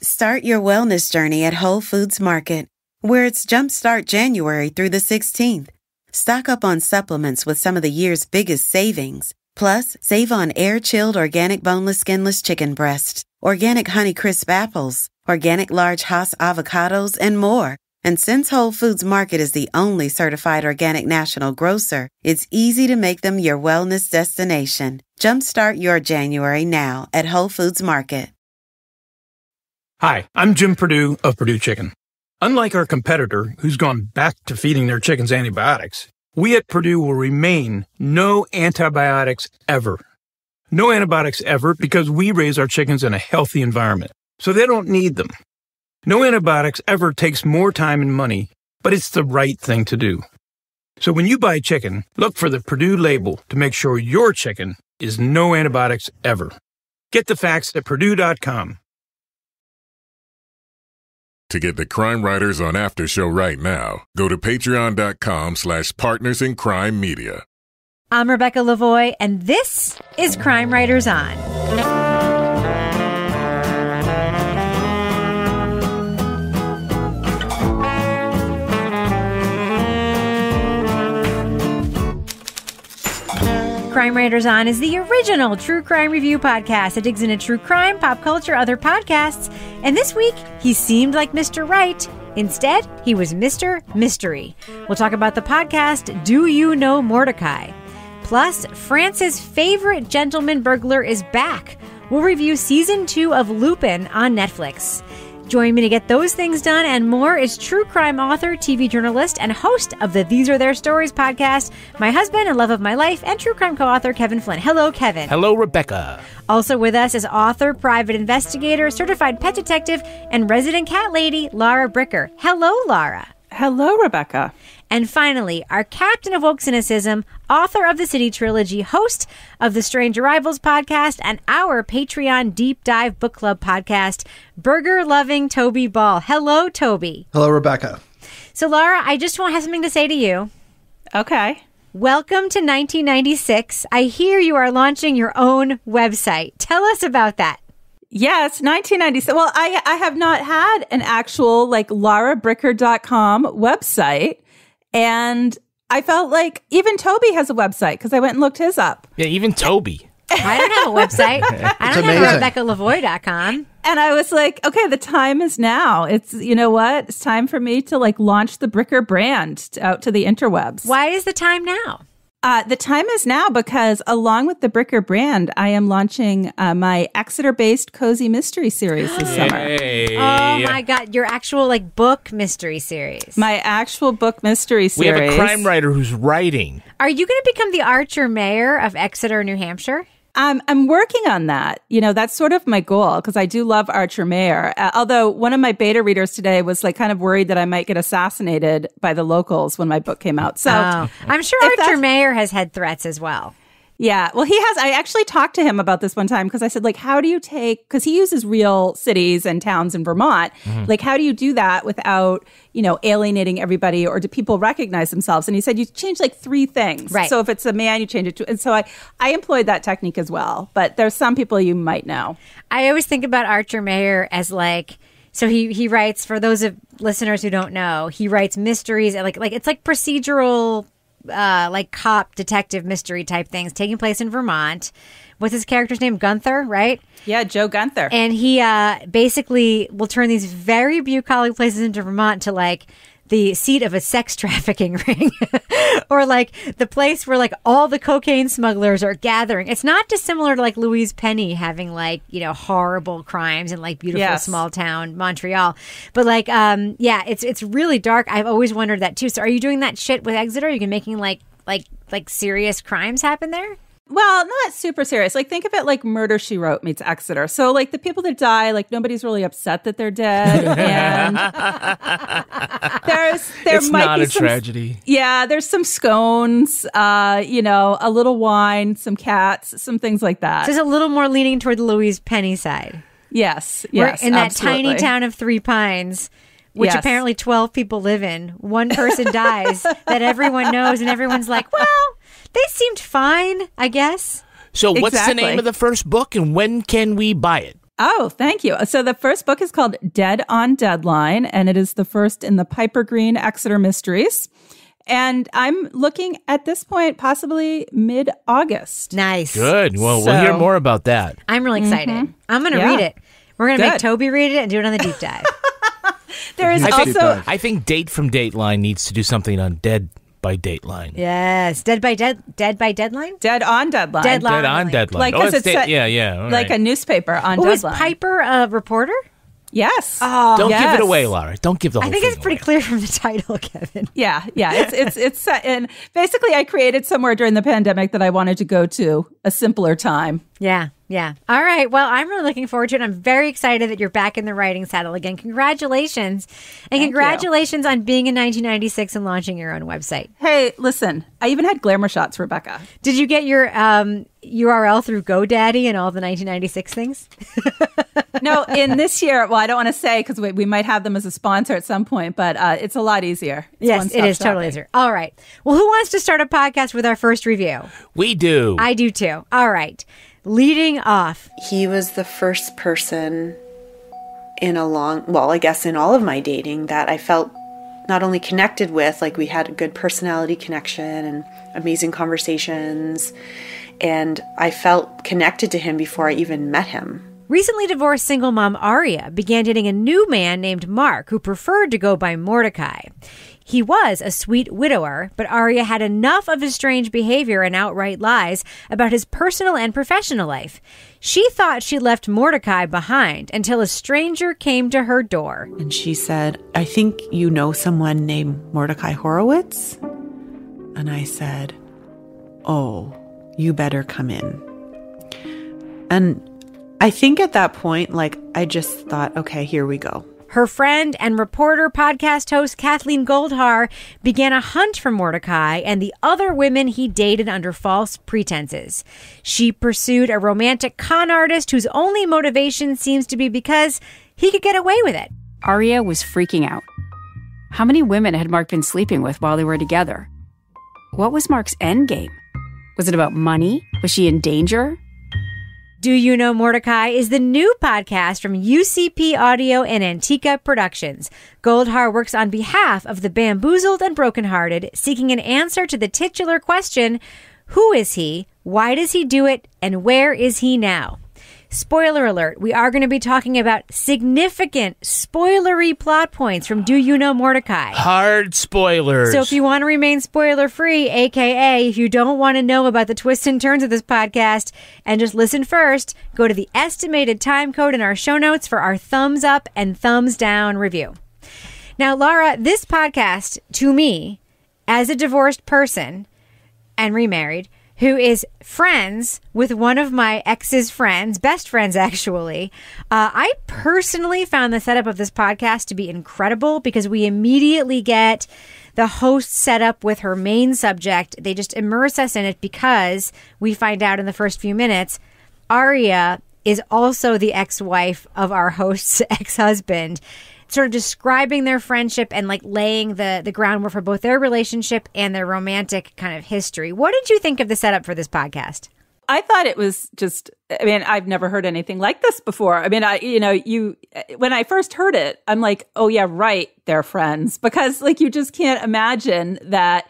Start your wellness journey at Whole Foods Market, where it's Jumpstart January through the 16th. Stock up on supplements with some of the year's biggest savings. Plus, save on air-chilled organic boneless skinless chicken breasts, organic Honeycrisp apples, organic large Hass avocados, and more. And since Whole Foods Market is the only certified organic national grocer, it's easy to make them your wellness destination. Jumpstart your January now at Whole Foods Market. Hi, I'm Jim Perdue of Perdue Chicken. Unlike our competitor, who's gone back to feeding their chickens antibiotics, we at Perdue will remain no antibiotics ever. No antibiotics ever because we raise our chickens in a healthy environment, so they don't need them. No antibiotics ever takes more time and money, but it's the right thing to do. So when you buy chicken, look for the Perdue label to make sure your chicken is no antibiotics ever. Get the facts at Perdue.com. To get the Crime Writers on After Show right now, go to patreon.com/partnersincrimemedia. I'm Rebecca Lavoie, and this is Crime Writers On. Crime Writers On is the original true crime review podcast that digs into true crime, pop culture, other podcasts. And this week, he seemed like Mr. Right. Instead, he was Mr. Mystery. We'll talk about the podcast, Do You Know Mordechai? Plus, France's favorite gentleman burglar is back. We'll review season 2 of Lupin on Netflix. Join me to get those things done and more is true crime author, TV journalist, and host of the These Are Their Stories podcast, my husband and love of my life, and true crime co-author Kevin Flynn. Hello, Kevin. Hello, Rebecca. Also with us is author, private investigator, certified pet detective, and resident cat lady, Laura Bricker. Hello, Laura. Hello, Rebecca. And finally, our captain of woke cynicism, author of the City Trilogy, host of the Strange Arrivals podcast, and our Patreon Deep Dive Book Club podcast, burger-loving Toby Ball. Hello, Toby. Hello, Rebecca. So, Laura, I just want to have something to say to you. Okay. Welcome to 1996. I hear you are launching your own website. Tell us about that. Yes, 1996. Well, I have not had an actual laurabricker.com website. And I felt like even Toby has a website because I went and looked his up. Yeah, even Toby. I don't have a website. I don't have RebeccaLavoie.com. And I was like, okay, the time is now. It's, you know what? It's time for me to launch the Bricker brand out to the interwebs. Why is the time now? The time is now because along with the Bricker brand, I am launching my Exeter-based cozy mystery series this summer. Oh my God, your actual book mystery series. My actual book mystery series. We have a crime writer who's writing. Are you going to become the Archer Mayor of Exeter, New Hampshire? I'm working on that. That's sort of my goal because I do love Archer Mayor. Although one of my beta readers today was kind of worried that I might get assassinated by the locals when my book came out. So I'm sure Archer Mayor has had threats as well. Yeah, well, he has. I actually talked to him about this one time because I said, how do you take, because he uses real cities and towns in Vermont. Mm-hmm. How do you do that without, alienating everybody, or do people recognize themselves? And he said, you change 3 things. Right. So if it's a man, you change it to, and so I employed that technique as well. But there's some people you might know. I always think about Archer Mayor as so he writes, for those of listeners who don't know, he writes mysteries, it's procedural, cop detective mystery type things taking place in Vermont. What's his character's name? Gunther, right? Yeah, Joe Gunther. And he basically will turn these very bucolic places into Vermont to the seat of a sex trafficking ring or the place where all the cocaine smugglers are gathering. It's not dissimilar to Louise Penny having horrible crimes in beautiful small town Montreal. But it's really dark. I've always wondered that too. So are you doing that shit with Exeter? Are you making serious crimes happen there? Well, not super serious. Think of it like Murder, She Wrote meets Exeter. So, the people that die, nobody's really upset that they're dead. And it's not a tragedy. Yeah, there's some scones, a little wine, some cats, some things like that. So it's a little more leaning toward the Louise Penny side. Yes, in that tiny town of Three Pines, which apparently 12 people live in. One person dies that everyone knows, and everyone's like, well, they seemed fine, I guess. So what's the name of the first book, and when can we buy it? Oh, thank you. So the first book is called Dead on Deadline, and it is the first in the Piper Green Exeter Mysteries. And I'm looking at this point, possibly mid-August. Nice. Good. Well, we'll hear more about that. I'm really excited. I'm going to read it. We're going to make Toby read it and do it on the deep dive. There is I think Date from Dateline needs to do something on Dead by Dateline. Yes. Dead by Deadline? Dead on Deadline. Dead on Deadline. Like, because it's like a newspaper on Deadline. Deadline. Is Piper a reporter? Yes. Oh, don't give it away, Laura. Don't give the whole thing I think it's pretty away. clear from the title, Kevin. Yeah. It's set in. Basically, I created somewhere during the pandemic that I wanted to go to a simpler time. Yeah. All right. Well, I'm really looking forward to it. I'm very excited that you're back in the writing saddle again. Congratulations. And congratulations on being in 1996 and launching your own website. Hey, listen, I even had glamour shots, Rebecca. Did you get your URL through GoDaddy and all the 1996 things? No, in this year, well, I don't want to say because we might have them as a sponsor at some point, but it's a lot easier. Yes, it is totally easier. All right. Well, who wants to start a podcast with our first review? We do. I do too. All right. Leading off. He was the first person in I guess in all of my dating that I felt not only connected with, like we had a good personality connection and amazing conversations, and I felt connected to him before I even met him. Recently divorced single mom Aria began dating a new man named Mark who preferred to go by Mordechai. He was a sweet widower, but Aria had enough of his strange behavior and outright lies about his personal and professional life. She thought she left Mordechai behind until a stranger came to her door. And she said, "I think you know someone named Mordechai Horowitz?" And I said, "Oh, you better come in." And I think at that point, I just thought, okay, here we go. Her friend and reporter podcast host Kathleen Goldhar began a hunt for Mordechai and the other women he dated under false pretenses. She pursued a romantic con artist whose only motivation seems to be because he could get away with it. Aria was freaking out. How many women had Mark been sleeping with while they were together? What was Mark's endgame? Was it about money? Was she in danger? Do You Know Mordechai is the new podcast from UCP Audio and Antica Productions. Goldhar works on behalf of the bamboozled and brokenhearted, seeking an answer to the titular question, who is he, why does he do it, and where is he now? Spoiler alert, we are going to be talking about significant spoilery plot points from Do You Know Mordechai? Hard spoilers. So if you want to remain spoiler-free, aka if you don't want to know about the twists and turns of this podcast and just listen first, go to the estimated time code in our show notes for our thumbs up and thumbs down review. Now, Laura, this podcast, to me, as a divorced person and remarried, who is friends with one of my ex's friends, best friends actually. I personally found the setup of this podcast to be incredible because we immediately get the host set up with her main subject. They just immerse us in it because we find out in the first few minutes, Aria is also the ex-wife of our host's ex-husband, sort of describing their friendship and laying the groundwork for both their relationship and their romantic kind of history. What did you think of the setup for this podcast? I thought it was I've never heard anything like this before. When I first heard it, I'm like, oh yeah, right, they're friends. Because you just can't imagine that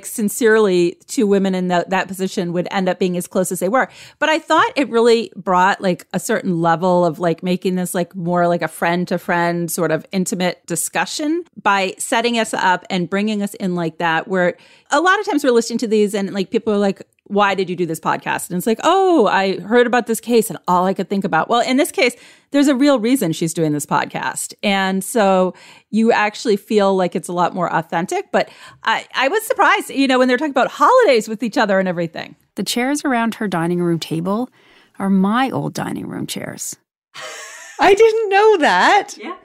sincerely two women in that position would end up being as close as they were. But I thought it really brought a certain level of making this more like a friend to friend sort of intimate discussion by setting us up and bringing us in like that, where a lot of times we're listening to these and people are like, why did you do this podcast? And it's oh, I heard about this case and all I could think about. Well, in this case, there's a real reason she's doing this podcast. And so you actually feel like it's a lot more authentic. But I was surprised, when they're talking about holidays with each other and everything. The chairs around her dining room table are my old dining room chairs. I didn't know that. Yeah.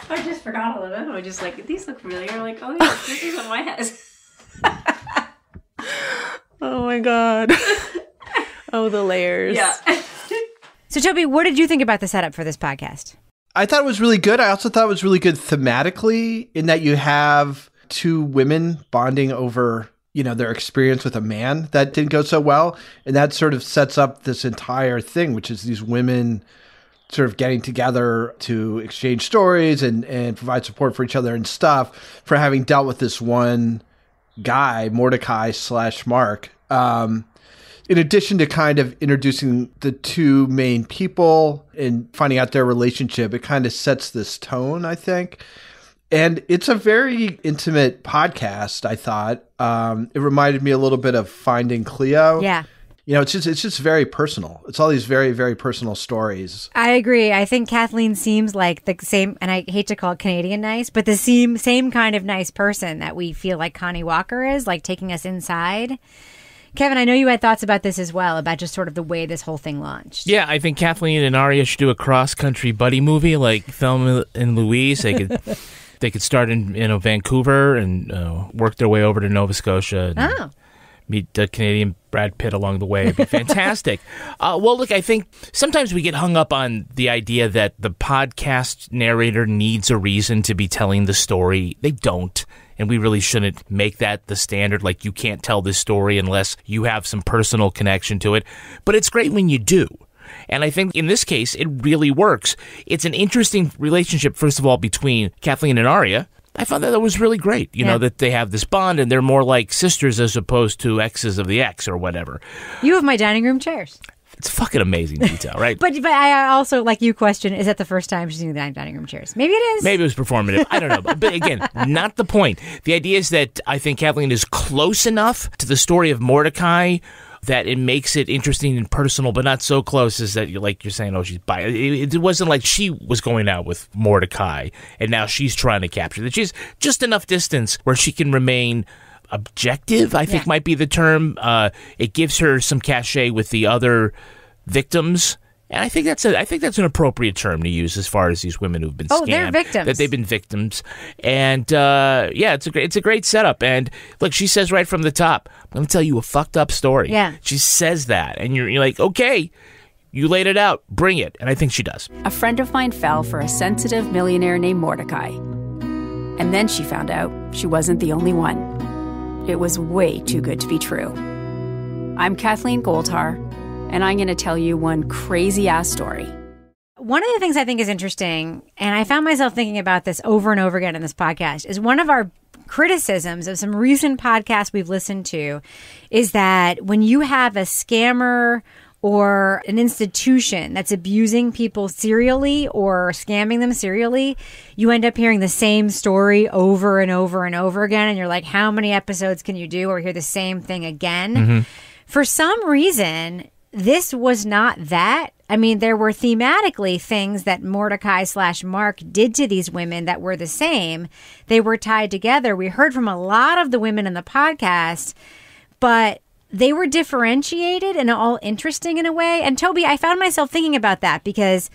I just forgot all of them. I just these look familiar. Oh yeah, this is what my house. Oh my God. Oh, the layers. Yeah. So, Toby, what did you think about the setup for this podcast? I thought it was really good. I also thought it was really good thematically in that you have two women bonding over, their experience with a man that didn't go so well. And that sort of sets up this entire thing, which is these women sort of getting together to exchange stories and provide support for each other and stuff, for having dealt with this one guy, Mordechai / Mark. In addition to kind of introducing the two main people and finding out their relationship, it kind of sets this tone, I think. And it's a very intimate podcast, I thought. It reminded me a little bit of Finding Cleo. Yeah. You know, it's just very personal. It's all these very, very personal stories. I agree. I think Kathleen seems like the same, and I hate to call it Canadian nice, but the same kind of nice person that we feel like Connie Walker is, like taking us inside. Kevin, I know you had thoughts about this as well, about just sort of the way this whole thing launched. Yeah, I think Kathleen and Aria should do a cross-country buddy movie like Thelma and Louise. They could start in Vancouver and work their way over to Nova Scotia and meet the Canadian Brad Pitt along the way. It'd be fantastic. Well, look, I think sometimes we get hung up on the idea that the podcast narrator needs a reason to be telling the story. They don't. And we really shouldn't make that the standard, like you can't tell this story unless you have some personal connection to it. But it's great when you do. And I think in this case, it really works. It's an interesting relationship, first of all, between Kathleen and Aria. I found that was really great, you know, that they have this bond and they're more like sisters as opposed to exes of the ex or whatever. You have my dining room chairs. It's fucking amazing detail, right? But I also, like you question, is that the first time she's seen the dining room chairs? Maybe it is. Maybe it was performative. I don't know. But again, not the point. The idea is that I think Kathleen is close enough to the story of Mordechai that it makes it interesting and personal, but not so close as that you're saying, oh, she's bi. It wasn't like she was going out with Mordechai and now she's trying to capture that. She's just enough distance where she can remain objective, I think might be the term. It gives her some cachet with the other victims. And I think that's an appropriate term to use as far as these women who've been scammed. Oh, they're victims. That they've been victims. And it's a great setup. And look, she says right from the top, I'm going to tell you a fucked up story. Yeah. She says that. And you're like, okay, you laid it out. Bring it. And I think she does. A friend of mine fell for a sensitive millionaire named Mordechai. And then she found out she wasn't the only one. It was way too good to be true. I'm Kathleen Goldhar, and I'm going to tell you one crazy-ass story. One of the things I think is interesting, and I found myself thinking about this over and over again in this podcast, is one of our criticisms of some recent podcasts we've listened to is that when you have a scammer or an institution that's abusing people serially or scamming them serially, you end up hearing the same story over and over and over again. And you're like, how many episodes can you do or hear the same thing again? Mm-hmm. For some reason, this was not that. I mean, there were thematically things that Mordechai / Mark did to these women that were the same. They were tied together. We heard from a lot of the women in the podcast, but they were differentiated and all interesting in a way. And Toby, I found myself thinking about that because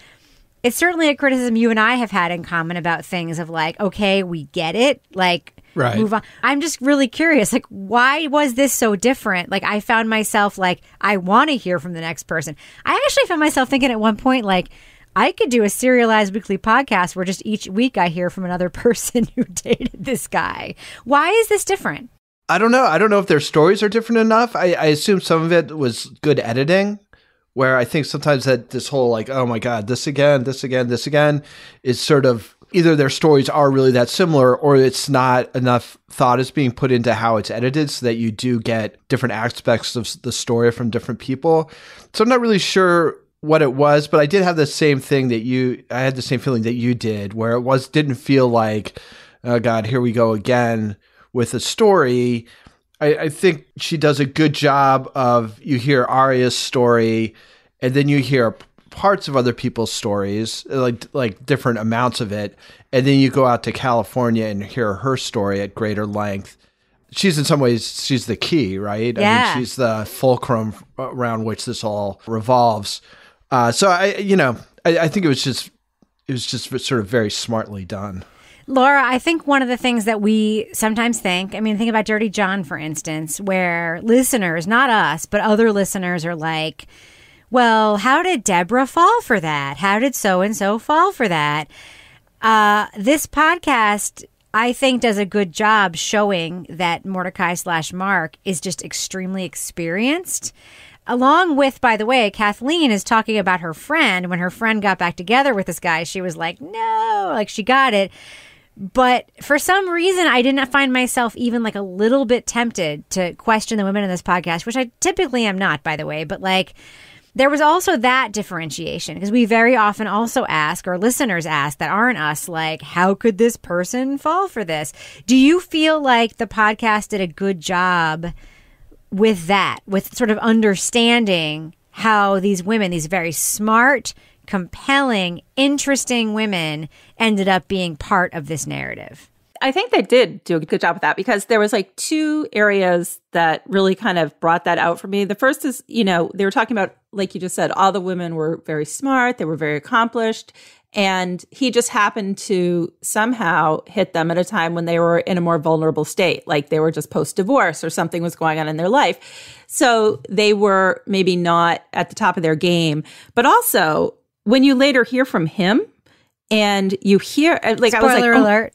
it's certainly a criticism you and I have had in common about things of like, okay, we get it. Like, right. Move on. I'm just really curious. Like, why was this so different? Like, I found myself like, I want to hear from the next person. I actually found myself thinking at one point, like, I could do a serialized weekly podcast where just each week I hear from another person who dated this guy. Why is this different? I don't know. I don't know if their stories are different enough. I assume some of it was good editing, where I think sometimes that this whole like, oh my God, this again is sort of either their stories are really that similar or it's not enough thought is being put into how it's edited so that you do get different aspects of the story from different people. So I'm not really sure what it was, but I did have the same thing I had the same feeling that you did, where it didn't feel like, oh God, here we go again with a story. I think she does a good job of, you hear Aria's story and then you hear parts of other people's stories, like different amounts of it. And then you go out to California and hear her story at greater length. She's in some ways, she's the key, right? Yeah. I mean, she's the fulcrum around which this all revolves. So I think it was just sort of very smartly done. Laura, I think one of the things that we sometimes think about Dirty John, for instance, where listeners, not us, but other listeners are like, well, how did Deborah fall for that? How did so-and-so fall for that? This podcast, I think, does a good job showing that Mordechai / Mark is just extremely experienced. Along with, by the way, Kathleen is talking about her friend. When her friend got back together with this guy, she was like, no, like she got it. But for some reason, I didn't find myself even like a little bit tempted to question the women in this podcast, which I typically am not, by the way. But like, there was also that differentiation because we very often also ask, or listeners ask that aren't us, like, how could this person fall for this? Do you feel like the podcast did a good job with that, with sort of understanding how these women, these very smart, compelling, interesting women ended up being part of this narrative? I think they did do a good job with that because there was like two areas that really kind of brought that out for me. The first is, they were talking about, like you just said, all the women were very smart. They were very accomplished. And he just happened to somehow hit them at a time when they were in a more vulnerable state, like they were just post-divorce or something was going on in their life. So they were maybe not at the top of their game. But also, when you later hear from him and you hear, like, Spoiler I was like, alert.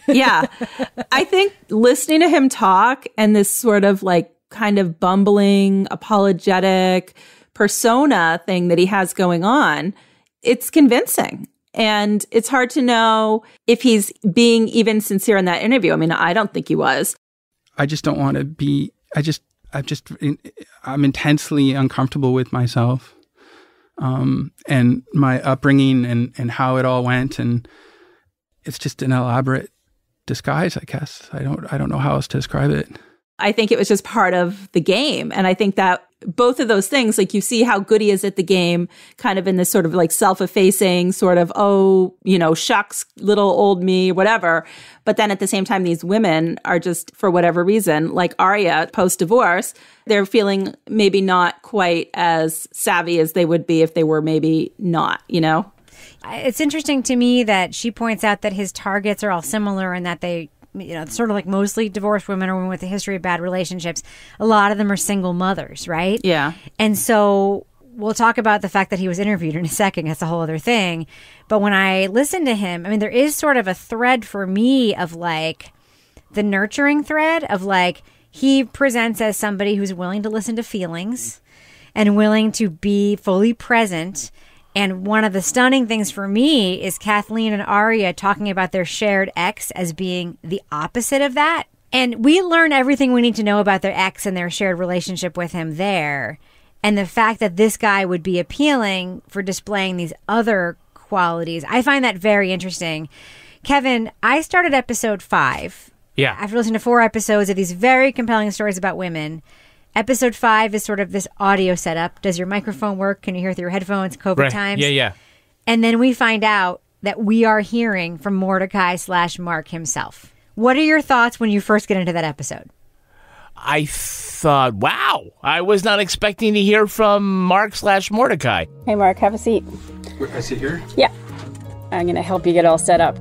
Yeah. I think listening to him talk and this sort of like kind of bumbling, apologetic persona thing that he has going on, it's convincing. And it's hard to know if he's being even sincere in that interview. I mean, I don't think he was. I just don't want to be, I'm intensely uncomfortable with myself. And my upbringing and how it all went. And it's just an elaborate disguise, I guess. I don't know how else to describe it. I think it was just part of the game. And I think that both of those things, like you see how good he is at the game, kind of in this sort of like self-effacing sort of, shucks, little old me, whatever. But then at the same time, these women are just, for whatever reason, like Arya post-divorce, they're feeling maybe not quite as savvy as they would be if they were maybe not, It's interesting to me that she points out that his targets are all similar and that they, sort of like mostly divorced women or women with a history of bad relationships. A lot of them are single mothers, right? Yeah. And so we'll talk about the fact that he was interviewed in a second. That's a whole other thing. But when I listen to him, I mean, there is sort of a thread for me of like the nurturing thread of like, he presents as somebody who's willing to listen to feelings and willing to be fully present. And one of the stunning things for me is Kathleen and Arya talking about their shared ex as being the opposite of that. And we learn everything we need to know about their ex and their shared relationship with him there. And the fact that this guy would be appealing for displaying these other qualities, I find that very interesting. Kevin, I started episode 5. Yeah. After listening to 4 episodes of these very compelling stories about women. Episode 5 is sort of this audio setup. Does your microphone work? Can you hear through your headphones? COVID times? Yeah. And then we find out that we are hearing from Mordechai/Mark himself. What are your thoughts when you first get into that episode? I thought, wow, I was not expecting to hear from Mark/Mordechai. Hey, Mark, have a seat. I sit here? Yeah. I'm going to help you get all set up.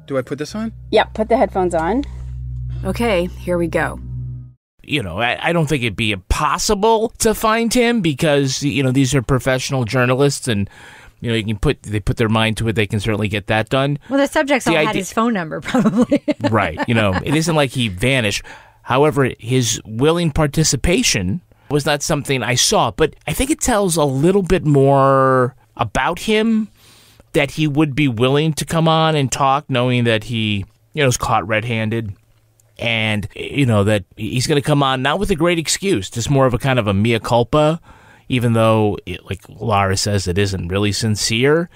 Do I put this on? Yeah, put the headphones on. Okay, here we go. I don't think it'd be impossible to find him because, these are professional journalists and, they put their mind to it. They can certainly get that done. Well, the subjects all had his phone number, probably. Right. It isn't like he vanished. However, his willing participation was not something I saw. But I think it tells a little bit more about him that he would be willing to come on and talk, knowing that he, was caught red-handed. And, that he's going to come on not with a great excuse, just more of a kind of a mea culpa, even though, like Lara says, it isn't really sincere.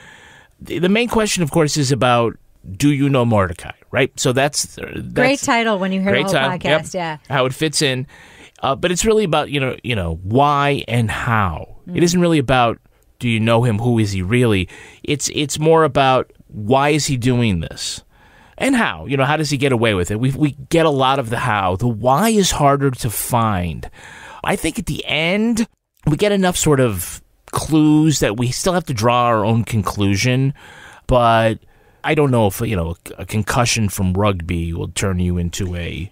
The main question, of course, is about, do you know Mordechai, right? So that's great title when you hear the whole podcast, yep, how it fits in. But it's really about, why and how. It isn't really about, do you know him? Who is he really? It's more about, why is he doing this? And how? How does he get away with it? We get a lot of the how. The why is harder to find. I think at the end, we get enough sort of clues that we still have to draw our own conclusion. But I don't know if, a concussion from rugby will turn you into a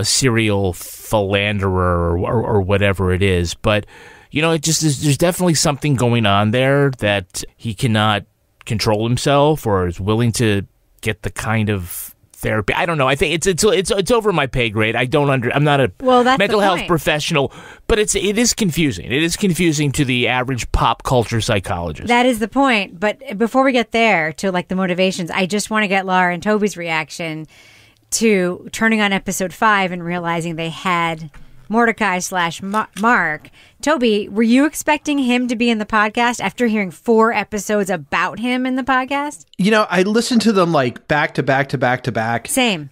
serial philanderer or whatever it is. But, it just is, there's definitely something going on there that he cannot control himself or is willing to get the kind of therapy. I don't know. I think it's over my pay grade. I'm not a mental health professional, but it is confusing. It is confusing to the average pop culture psychologist. That is the point. But before we get there to like the motivations, I just want to get Laura and Toby's reaction to turning on episode 5 and realizing they had Mordechai / Mark. Toby, were you expecting him to be in the podcast after hearing 4 episodes about him in the podcast? I listened to them like back to back to back to back. Same.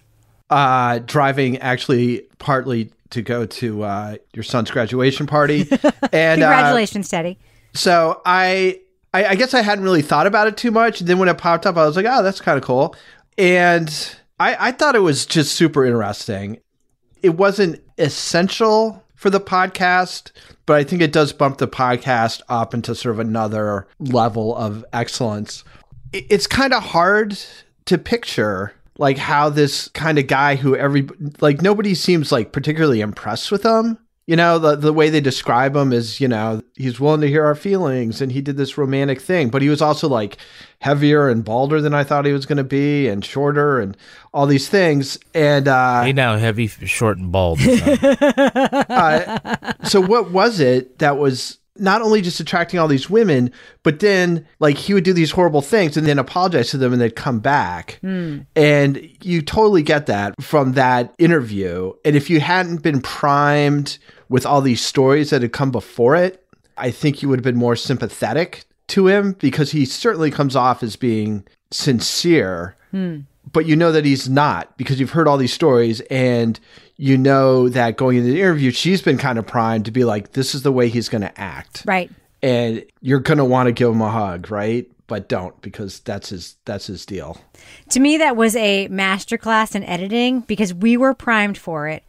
Driving actually partly to go to your son's graduation party. And congratulations, Teddy. So I guess I hadn't really thought about it too much. Then when it popped up, I was like, oh, that's kind of cool. And I thought it was just super interesting. It wasn't essential for the podcast, but I think it does bump the podcast up into sort of another level of excellence. It's kind of hard to picture like how this kind of guy who nobody seems like particularly impressed with him. The way they describe him is, he's willing to hear our feelings and he did this romantic thing, but he was also like heavier and balder than I thought he was going to be and shorter and all these things. And hey, now heavy, short, and bald. So what was it that was not only just attracting all these women, but then like he would do these horrible things and then apologize to them and they'd come back. And you totally get that from that interview. And if you hadn't been primed with all these stories that had come before it, I think you would have been more sympathetic to him because he certainly comes off as being sincere, but you know that he's not because you've heard all these stories and you know that going into the interview, she's been kind of primed to be like, this is the way he's going to act. Right. And you're going to want to give him a hug, right? But don't, because that's his deal. To me, that was a masterclass in editing because we were primed for it.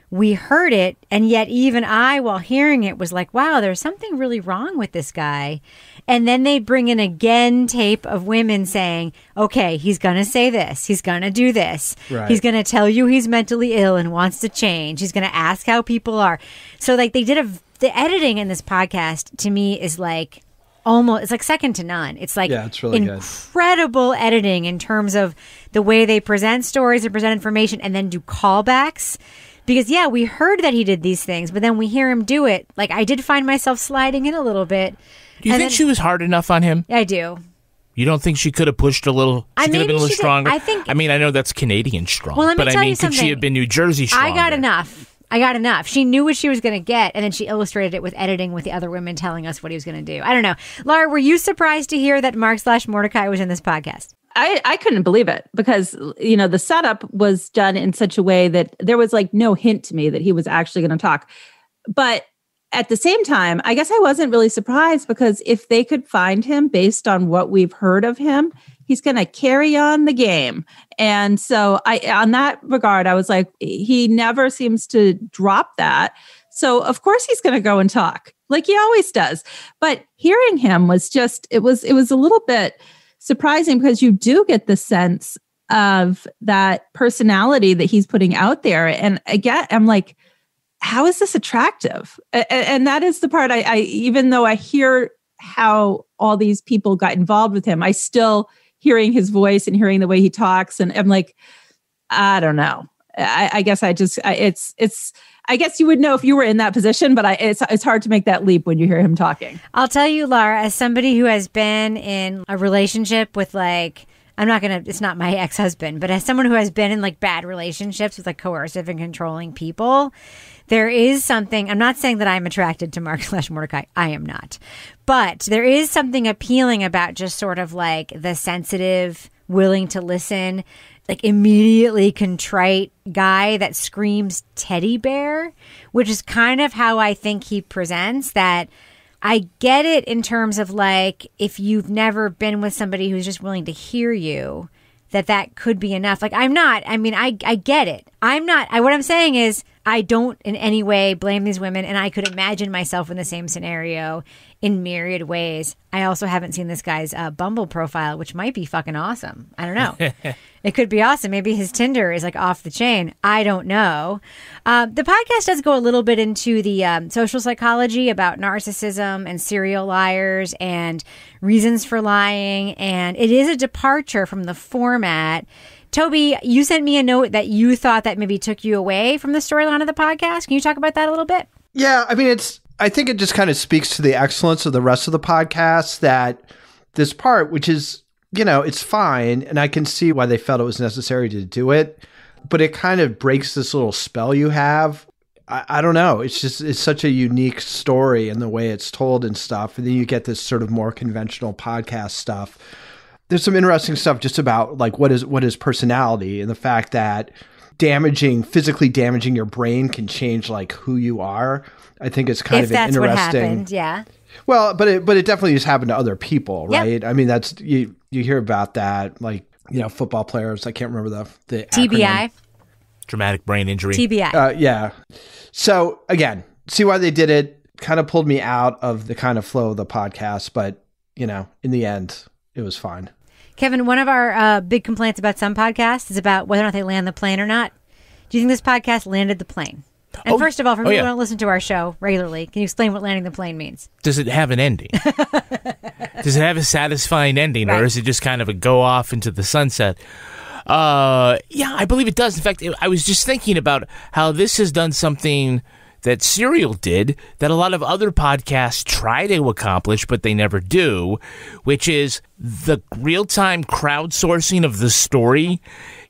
We heard it, and yet even I, while hearing it, was like, wow, there's something really wrong with this guy. And then they bring in again tape of women saying, okay, he's going to say this. He's going to do this. Right. He's going to tell you he's mentally ill and wants to change. He's going to ask how people are. So like they did the editing in this podcast to me is like almost, it's like second to none. It's like it's really incredible editing in terms of the way they present stories and present information and then do callbacks. Because, we heard that he did these things, but then we hear him do it. Like, I did find myself sliding in a little bit. Do you think she was hard enough on him? I do. You don't think she could have pushed a little? She could have been a little stronger? I know that's Canadian strong. Well, let me tell you could she have been New Jersey stronger? I got enough. She knew what she was going to get, and then she illustrated it with editing with the other women telling us what he was going to do. I don't know. Laura, were you surprised to hear that Mark / Mordechai was in this podcast? I couldn't believe it because, the setup was done in such a way that there was like no hint to me that he was actually going to talk. But at the same time, I guess I wasn't really surprised because if they could find him based on what we've heard of him, he's going to carry on the game. And so on that regard, I was like, he never seems to drop that. So of course he's going to go and talk like he always does. But hearing him was just, it was a little bit surprising because you do get the sense of that personality that he's putting out there. And again, I'm like, how is this attractive? And that is the part I even though I hear how all these people got involved with him, I still hearing his voice and hearing the way he talks. And I'm like, I don't know. I guess I guess you would know if you were in that position, but it's hard to make that leap when you hear him talking. I'll tell you, Laura, as somebody who has been in a relationship with it's not my ex-husband, but as someone who has been in like bad relationships with like coercive and controlling people, there is something, I'm not saying that I'm attracted to Mark / Mordechai. I am not. But there is something appealing about just sort of like the sensitive, willing to listen, like immediately contrite guy that screams teddy bear, which is kind of how I think he presents that. I get it in terms of like, if you've never been with somebody who's just willing to hear you, that could be enough. Like I get it. What I'm saying is I don't in any way blame these women, and I could imagine myself in the same scenario in myriad ways. I also haven't seen this guy's Bumble profile, which might be fucking awesome. I don't know. It could be awesome. Maybe his Tinder is like off the chain. I don't know. The podcast does go a little bit into the social psychology about narcissism and serial liars and reasons for lying. And it is a departure from the format Toby, you sent me a note that you thought that maybe took you away from the storyline of the podcast. Can you talk about that a little bit? Yeah, I mean, I think it just kind of speaks to the excellence of the rest of the podcast that this part, which is, it's fine, and I can see why they felt it was necessary to do it, but it kind of breaks this little spell you have. I don't know. It's such a unique story in the way it's told and stuff. And then you get this sort of more conventional podcast stuff. There's some interesting stuff just about like what is personality, and the fact that physically damaging your brain can change like who you are. I think it's kind of an interesting. If that's what happened, yeah. Well, but it definitely just happened to other people, right? Yep. I mean, that's you hear about that, like football players. I can't remember the TBI. Acronym. Traumatic brain injury. TBI. Yeah. So again, see why they did it. Kind of pulled me out of the kind of flow of the podcast, but in the end, it was fine. Kevin, one of our big complaints about some podcasts is about whether or not they land the plane or not. Do you think this podcast landed the plane? And first of all, for people who don't listen to our show regularly, can you explain what landing the plane means? Does it have an ending? Does it have a satisfying ending, or is it just kind of a go off into the sunset? Yeah, I believe it does. In fact, I was just thinking about how this has done something that Serial did that a lot of other podcasts try to accomplish, but they never do, which is the real-time crowdsourcing of the story.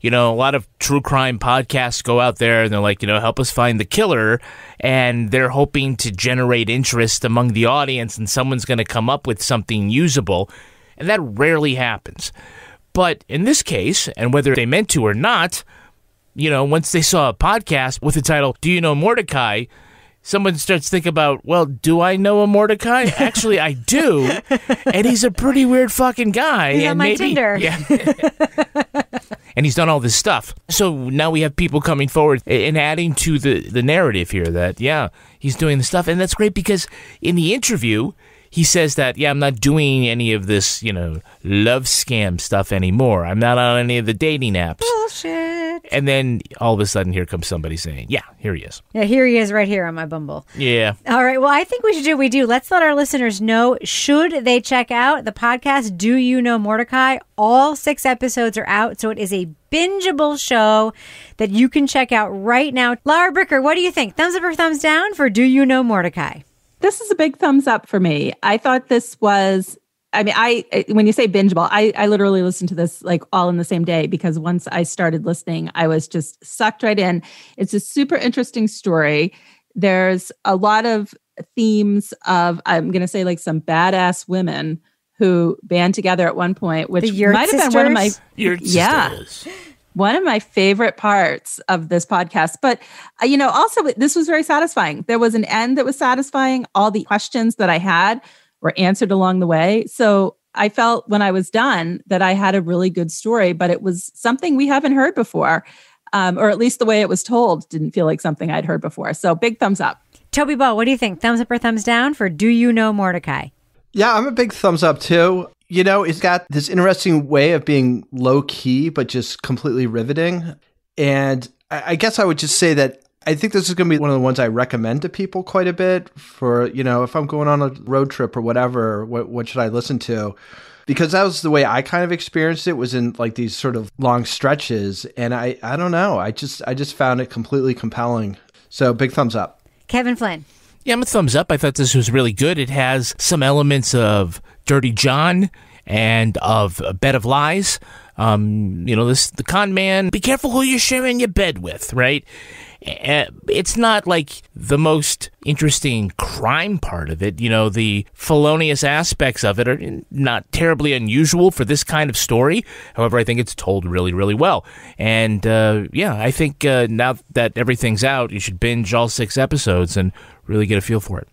A lot of true crime podcasts go out there and they're like, help us find the killer, and they're hoping to generate interest among the audience, and someone's going to come up with something usable, and that rarely happens. But in this case, and whether they meant to or not, once they saw a podcast with the title, Do You Know Mordechai? Someone starts thinking about, well, do I know a Mordechai? Actually, I do. And he's a pretty weird fucking guy. He's on my Tinder. Yeah. And he's done all this stuff. So now we have people coming forward and adding to the narrative here that, he's doing the stuff. And that's great because in the interview, he says that, I'm not doing any of this, love scam stuff anymore. I'm not on any of the dating apps. Bullshit. And then all of a sudden, here comes somebody saying, here he is. Yeah, here he is right here on my Bumble. Yeah. All right. Well, I think we should do what we do. Let's let our listeners know, should they check out the podcast, Do You Know Mordechai? All 6 episodes are out, so it is a bingeable show that you can check out right now. Laura Bricker, what do you think? Thumbs up or thumbs down for Do You Know Mordechai? This is a big thumbs up for me. I thought this was, when you say bingeable, I literally listened to this like all in the same day, because once I started listening, I was just sucked right in. It's a super interesting story. There's a lot of themes of, I'm going to say like some badass women who band together at one point, which might have been one of my, one of my favorite parts of this podcast. But, also this was very satisfying. There was an end that was satisfying. All the questions that I had were answered along the way. So I felt when I was done that I had a really good story, but it was something we haven't heard before, or at least the way it was told didn't feel like something I'd heard before. So big thumbs up. Toby Ball, what do you think? Thumbs up or thumbs down for Do You Know Mordechai? Yeah, I'm a big thumbs up too. It's got this interesting way of being low key, but just completely riveting. And I guess I would just say that I think this is going to be one of the ones I recommend to people quite a bit for, if I'm going on a road trip or whatever, what should I listen to? Because that was the way I kind of experienced it, was in like these sort of long stretches. And I don't know. I just found it completely compelling. So big thumbs up. Kevin Flynn. Yeah, I'm a thumbs up. I thought this was really good. It has some elements of Dirty John and of A Bed of Lies. The con man, be careful who you're sharing your bed with, right? It's not like the most interesting crime part of it. The felonious aspects of it are not terribly unusual for this kind of story. However, I think it's told really, really well. And I think now that everything's out, you should binge all 6 episodes and really get a feel for it.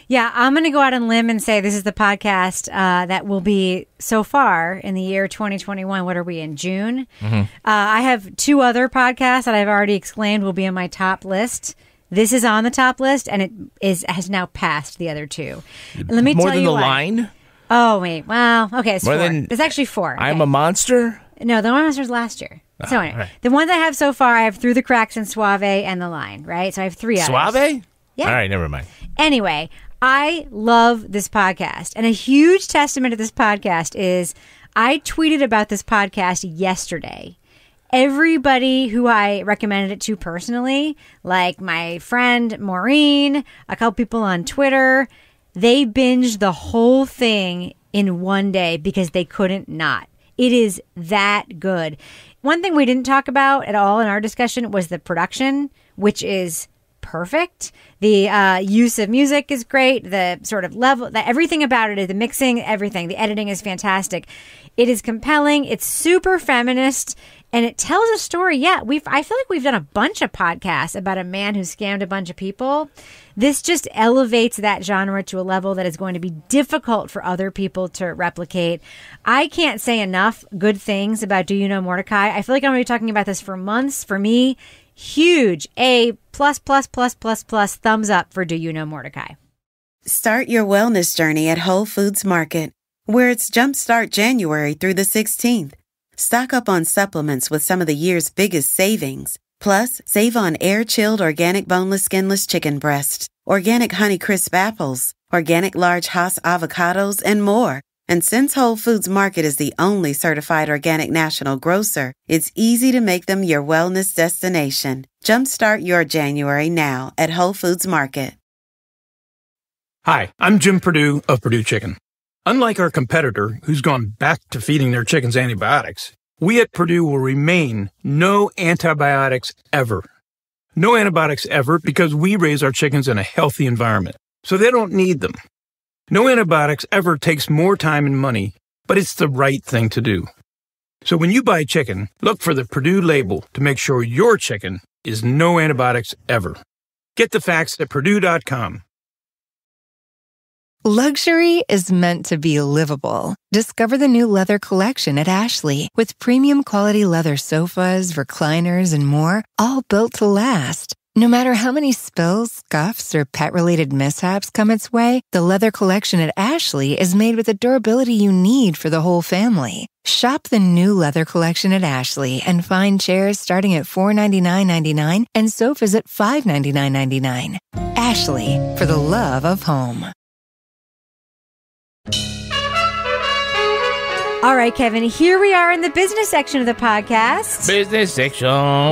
Yeah, I'm going to go out on a limb and say this is the podcast that will be, so far in the year 2021, what are we in, June? Mm-hmm. I have 2 other podcasts that I've already exclaimed will be on my top list. This is on the top list, and it has now passed the other 2. Let me More tell than you The why. Line? Oh, wait. Well, okay, it's 4. It's actually 4. Okay. I'm a Monster? No, The Monster's last year. So anyway, right. The ones I have so far, I have Through the Cracks and Suave and The Line, right? So I have 3 others. Suave? Yeah. All right, never mind. Anyway, I love this podcast. And a huge testament to this podcast is I tweeted about this podcast yesterday. Everybody who I recommended it to personally, like my friend Maureen, a couple people on Twitter, they binged the whole thing in one day because they couldn't not. It is that good. One thing we didn't talk about at all in our discussion was the production, which is perfect. The use of music is great. The sort of level, everything about it, the mixing, everything. The editing is fantastic. It is compelling. It's super feminist. And it tells a story. Yeah, I feel like we've done a bunch of podcasts about a man who scammed a bunch of people. This just elevates that genre to a level that is going to be difficult for other people to replicate. I can't say enough good things about Do You Know Mordechai. I feel like I'm going to be talking about this for months. For me, huge A+++++ thumbs up for Do You Know Mordechai. Start your wellness journey at Whole Foods Market, where it's Jumpstart January through the 16th. Stock up on supplements with some of the year's biggest savings. Plus, save on air-chilled organic boneless skinless chicken breasts, organic Honeycrisp apples, organic large Hass avocados, and more. And since Whole Foods Market is the only certified organic national grocer, it's easy to make them your wellness destination. Jumpstart your January now at Whole Foods Market. Hi, I'm Jim Purdue of Purdue Chicken. Unlike our competitor, who's gone back to feeding their chickens antibiotics, we at Purdue will remain no antibiotics ever. No antibiotics ever because we raise our chickens in a healthy environment, so they don't need them. No antibiotics ever takes more time and money, but it's the right thing to do. So when you buy chicken, look for the Purdue label to make sure your chicken is no antibiotics ever. Get the facts at Purdue.com. Luxury is meant to be livable. Discover the new leather collection at Ashley with premium quality leather sofas, recliners, and more, all built to last. No matter how many spills, scuffs, or pet-related mishaps come its way, the leather collection at Ashley is made with the durability you need for the whole family. Shop the new leather collection at Ashley and find chairs starting at $499.99 and sofas at $599.99. Ashley, for the love of home. All right, Kevin, here we are in the business section of the podcast. Business section.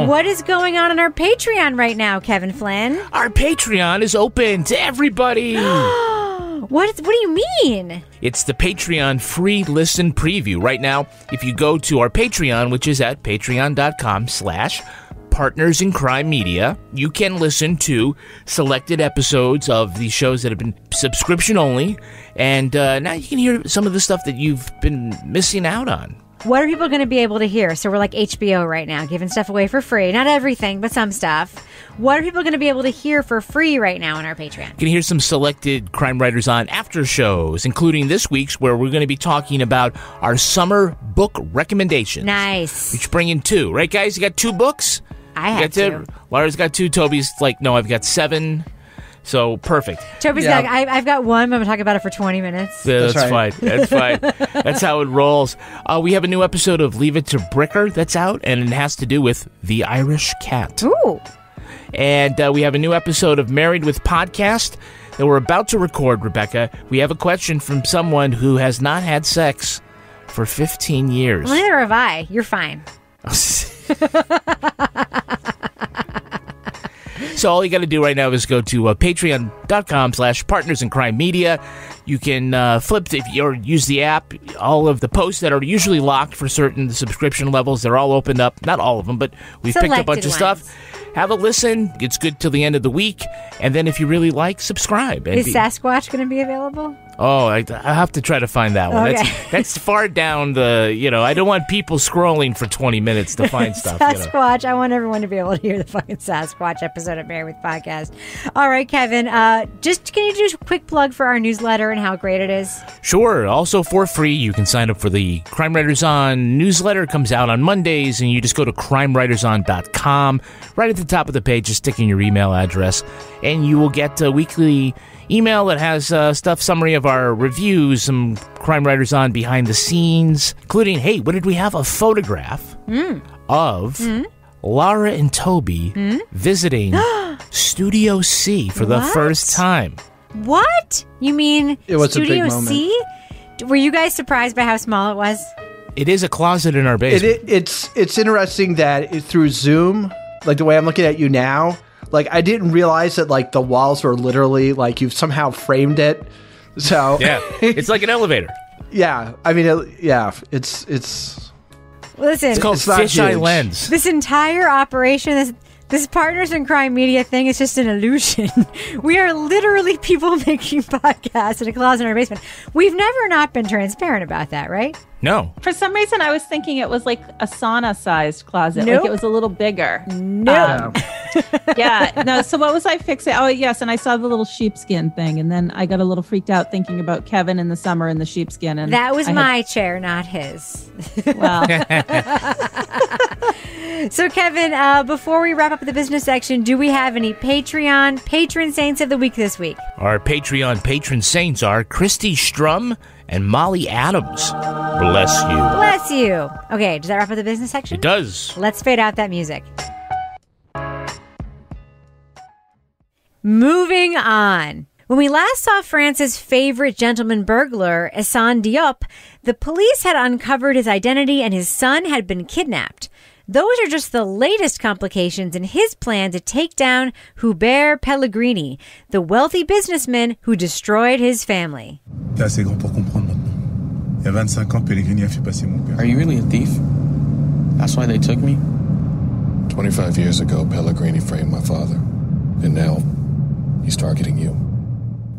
What is going on our Patreon right now, Kevin Flynn? Our Patreon is open to everybody. What do you mean? It's the Patreon free listen preview. Right now, if you go to our Patreon, which is at patreon.com/Partners in Crime Media, you can listen to selected episodes of the shows that have been subscription only, and now you can hear some of the stuff that you've been missing out on. What are people going to be able to hear? So we're like HBO right now, giving stuff away for free. Not everything, but some stuff. What are people going to be able to hear for free right now on our Patreon? You can hear some selected Crime Writers on after shows, including this week's, where we're going to be talking about our summer book recommendations. Nice. Each bring in 2. Right, guys? You got 2 books? I have 2. Laura's got 2. Toby's like, no, I've got 7. So, perfect. Toby's got, I've got 1, but I'm going to talk about it for 20 minutes. Yeah, that's right. fine. That's fine. That's how it rolls. We have a new episode of Leave It to Bricker that's out, and it has to do with the Irish cat. Ooh. And we have a new episode of Married with Podcast that we're about to record, Rebecca. We have a question from someone who has not had sex for 15 years. Well, neither have I. You're fine. So all you got to do right now is go to patreon.com/Partners in Crime Media. You can flip or use the app. All of the posts that are usually locked for certain subscription levels, they're all opened up. Not all of them, but we've picked a bunch of stuff. Have a listen. It's good till the end of the week. And then if you really like, subscribe. Is Sasquatch going to be available? Oh, I have to try to find that one. Okay. That's far down the, I don't want people scrolling for 20 minutes to find stuff. Sasquatch. I want everyone to be able to hear the fucking Sasquatch episode of Married with Podcast. All right, Kevin, can you do a quick plug for our newsletter and how great it is? Sure. Also for free, you can sign up for the Crime Writers On newsletter. It comes out on Mondays, and you just go to crimewriterson.com. Right at the top of the page, just stick in your email address, and you will get a weekly email that has summary of our reviews, some Crime Writers On behind the scenes, including, hey, what did we have? A photograph of Laura and Toby visiting Studio C for the first time. What? You mean it was Studio a big moment. C? Were you guys surprised by how small it was? It is a closet in our basement. It's interesting that through Zoom, like the way I'm looking at you now, like I didn't realize that like the walls were literally like you've somehow framed it. So yeah, it's like an elevator. Yeah, I mean, it's. Listen, it's called fisheye lens. This entire operation, this Partners in Crime Media thing is just an illusion. We are literally people making podcasts in a closet in our basement. We've never not been transparent about that, right? No. For some reason, I was thinking it was like a sauna-sized closet. Nope. Like it was a little bigger. No. Yeah. No. So what was I fixing? Oh, yes. And I saw the little sheepskin thing. And then I got a little freaked out thinking about Kevin in the summer in the sheepskin. And that was my chair, not his. Well. So, Kevin, before we wrap up the business section, do we have any Patreon patron saints of the week this week? Our Patreon patron saints are Christy Strum and Molly Adams. Bless you. Bless you. Okay, does that wrap up the business section? It does. Let's fade out that music. Moving on. When we last saw France's favorite gentleman burglar, Hassan Diop, the police had uncovered his identity and his son had been kidnapped. Those are just the latest complications in his plan to take down Hubert Pellegrini, the wealthy businessman who destroyed his family. T'es assez grand pour comprendre maintenant. Il y a 25 ans, Pellegrini a fait passer mon père. Are you really a thief? That's why they took me? 25 years ago, Pellegrini framed my father. And now, he's targeting you.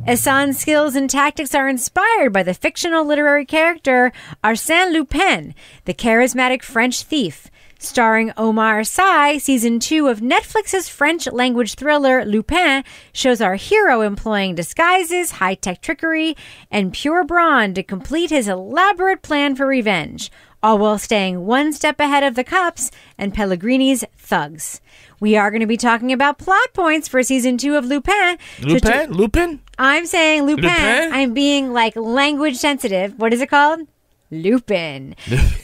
Hassan's skills and tactics are inspired by the fictional literary character Arsène Lupin, the charismatic French thief. Starring Omar Sy, Season 2 of Netflix's French-language thriller Lupin shows our hero employing disguises, high-tech trickery, and pure brawn to complete his elaborate plan for revenge, all while staying one step ahead of the cops and Pellegrini's thugs. We are going to be talking about plot points for Season 2 of Lupin. Lupin? Lupin? I'm saying Lupin. Lupin? I'm being, language sensitive. What is it called? Lupin.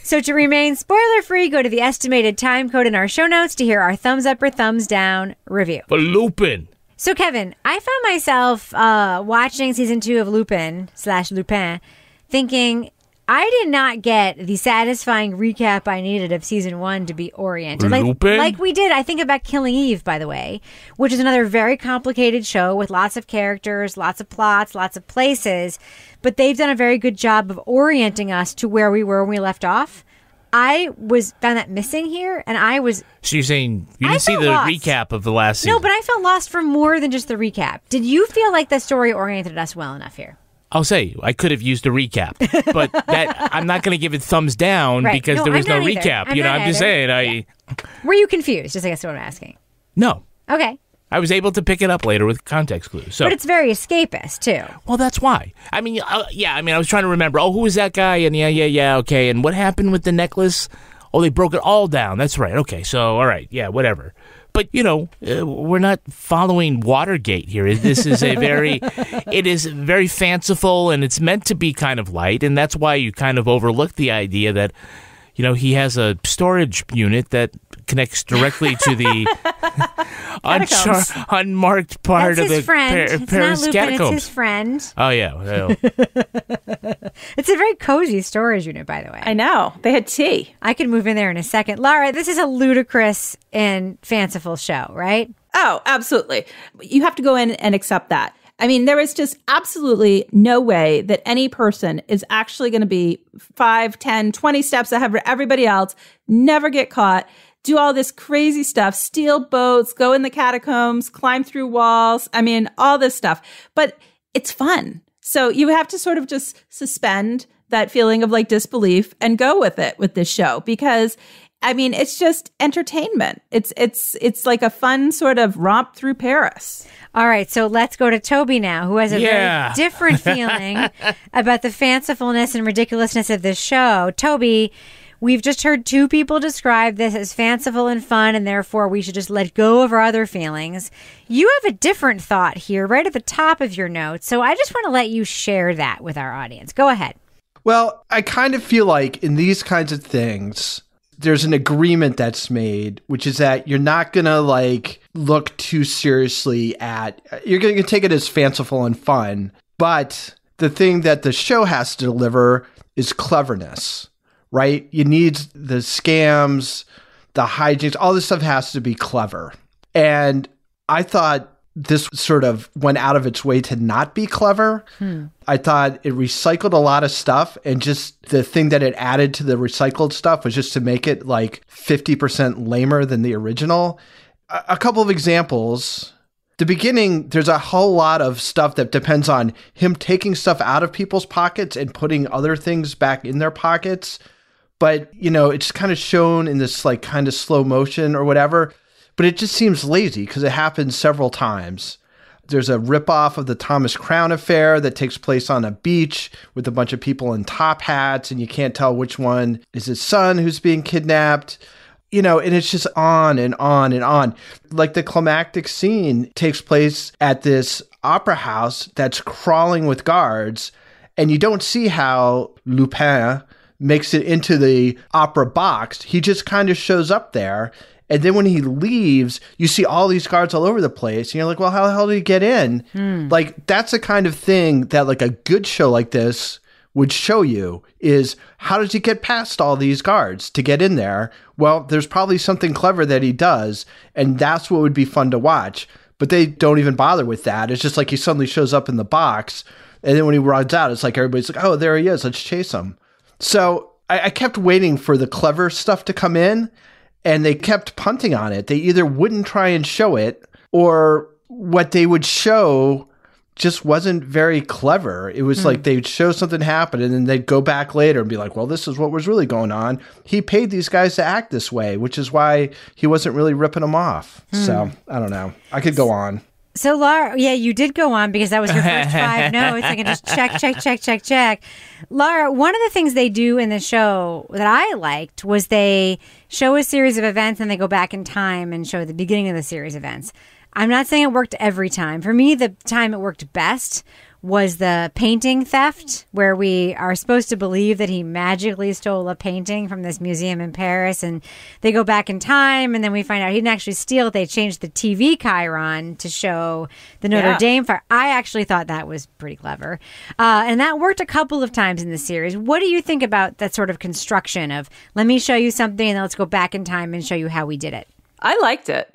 So to remain spoiler-free, go to the estimated time code in our show notes to hear our thumbs up or thumbs down review. For Lupin. So Kevin, I found myself watching Season 2 of Lupin thinking I did not get the satisfying recap I needed of Season 1 to be oriented. Like we did, I think about Killing Eve, by the way, which is another very complicated show with lots of characters, lots of plots, lots of places. But they've done a very good job of orienting us to where we were when we left off. I found that missing here, and I was... So you're saying you didn't see the recap of the last season? No, but I felt lost for more than just the recap. Did you feel like the story oriented us well enough here? I'll say, I could have used a recap, but I'm not going to give it thumbs down because there was no recap. I'm just saying. Were you confused? Just I guess what I'm asking. No. Okay. I was able to pick it up later with context clues. So. But it's very escapist, too. Well, that's why. I was trying to remember, who was that guy? And okay. And what happened with the necklace? Oh, they broke it all down. That's right. Okay, so, all right. Yeah, whatever. But, we're not following Watergate here. This is it is very fanciful, and it's meant to be kind of light, and that's why you kind of overlook the idea that, he has a storage unit that connects directly to the unmarked part That's of his friend. Paris it's not Lupin, catacombs. It's his friend. Oh, yeah. It's a very cozy storage unit, by the way. I know. They had tea. I could move in there in a second. Laura, this is a ludicrous and fanciful show, right? Oh, absolutely. You have to go in and accept that. I mean, there is just absolutely no way that any person is actually going to be 5, 10, 20 steps ahead of everybody else, never get caught, do all this crazy stuff, steal boats, go in the catacombs, climb through walls. I mean, all this stuff. But it's fun. So you have to sort of just suspend that feeling of disbelief and go with it with this show because it's just entertainment. It's like a fun sort of romp through Paris. All right, so let's go to Toby now, who has a very different feeling about the fancifulness and ridiculousness of this show. Toby, we've just heard two people describe this as fanciful and fun, and therefore we should just let go of our other feelings. You have a different thought here right at the top of your notes, so I just want to let you share that with our audience. Go ahead. Well, I kind of feel like in these kinds of things, there's an agreement that's made, which is that you're not going to look too seriously you're going to take it as fanciful and fun. But the thing that the show has to deliver is cleverness, right? You need the scams, the hijinks, all this stuff has to be clever. And I thought this sort of went out of its way to not be clever. I thought it recycled a lot of stuff, and just the thing that it added to the recycled stuff was just to make it like 50% lamer than the original. A couple of examples. The beginning, there's a whole lot of stuff that depends on him taking stuff out of people's pockets and putting other things back in their pockets. But, you know, it's kind of shown in this like kind of slow motion or whatever. But it just seems lazy because it happens several times. There's a ripoff of the Thomas Crown affair that takes place on a beach with a bunch of people in top hats, and you can't tell which one is his son who's being kidnapped. You know, and it's just on and on and on. Like the climactic scene takes place at this opera house that's crawling with guards, and you don't see how Lupin makes it into the opera box. He just kind of shows up there. And then when he leaves, you see all these guards all over the place. And you're like, well, how the hell did he get in? Like, that's the kind of thing that like a good show like this would show you, is how does he get past all these guards to get in there? Well, there's probably something clever that he does, and that's what would be fun to watch. But they don't even bother with that. It's just like he suddenly shows up in the box, and then when he runs out, it's like everybody's like, oh, there he is, let's chase him. So I kept waiting for the clever stuff to come in, and they kept punting on it. They either wouldn't try and show it, or what they would show just wasn't very clever. It was like they'd show something happen, and then they'd go back later and be like, well, this is what was really going on. He paid these guys to act this way, which is why he wasn't really ripping them off. So, I don't know. I could go on. So, Laura, yeah, you did go on because that was your first 5 notes. I can just check. Laura, one of the things they do in the show that I liked was they show a series of events and they go back in time and show the beginning of the series events. I'm not saying it worked every time. For me, the time it worked best was the painting theft, where we are supposed to believe that he magically stole a painting from this museum in Paris, and they go back in time, and then we find out he didn't actually steal it. They changed the TV chyron to show the Notre Dame fire. I actually thought that was pretty clever. And that worked a couple of times in the series. What do you think about that sort of construction of, let me show you something, and then let's go back in time and show you how we did it? I liked it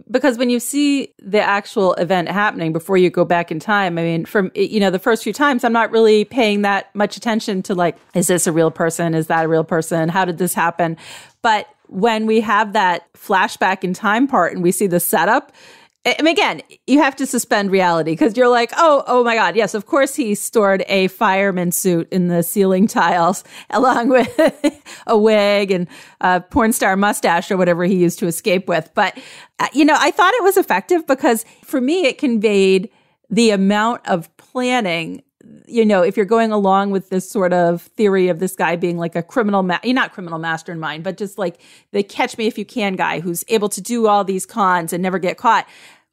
because when you see the actual event happening before you go back in time, I mean, from, you know, the first few times, I'm not really paying that much attention to like, is this a real person? Is that a real person? How did this happen? But when we have that flashback in time part and we see the setup, I mean, again, you have to suspend reality because you're like, oh my God, yes, of course he stored a fireman suit in the ceiling tiles along with a wig and a porn star mustache or whatever he used to escape with. But, you know, I thought it was effective because for me, it conveyed the amount of planning. You know, if you're going along with this sort of theory of this guy being like a criminal, not criminal mastermind, but just like the catch me if you can guy who's able to do all these cons and never get caught.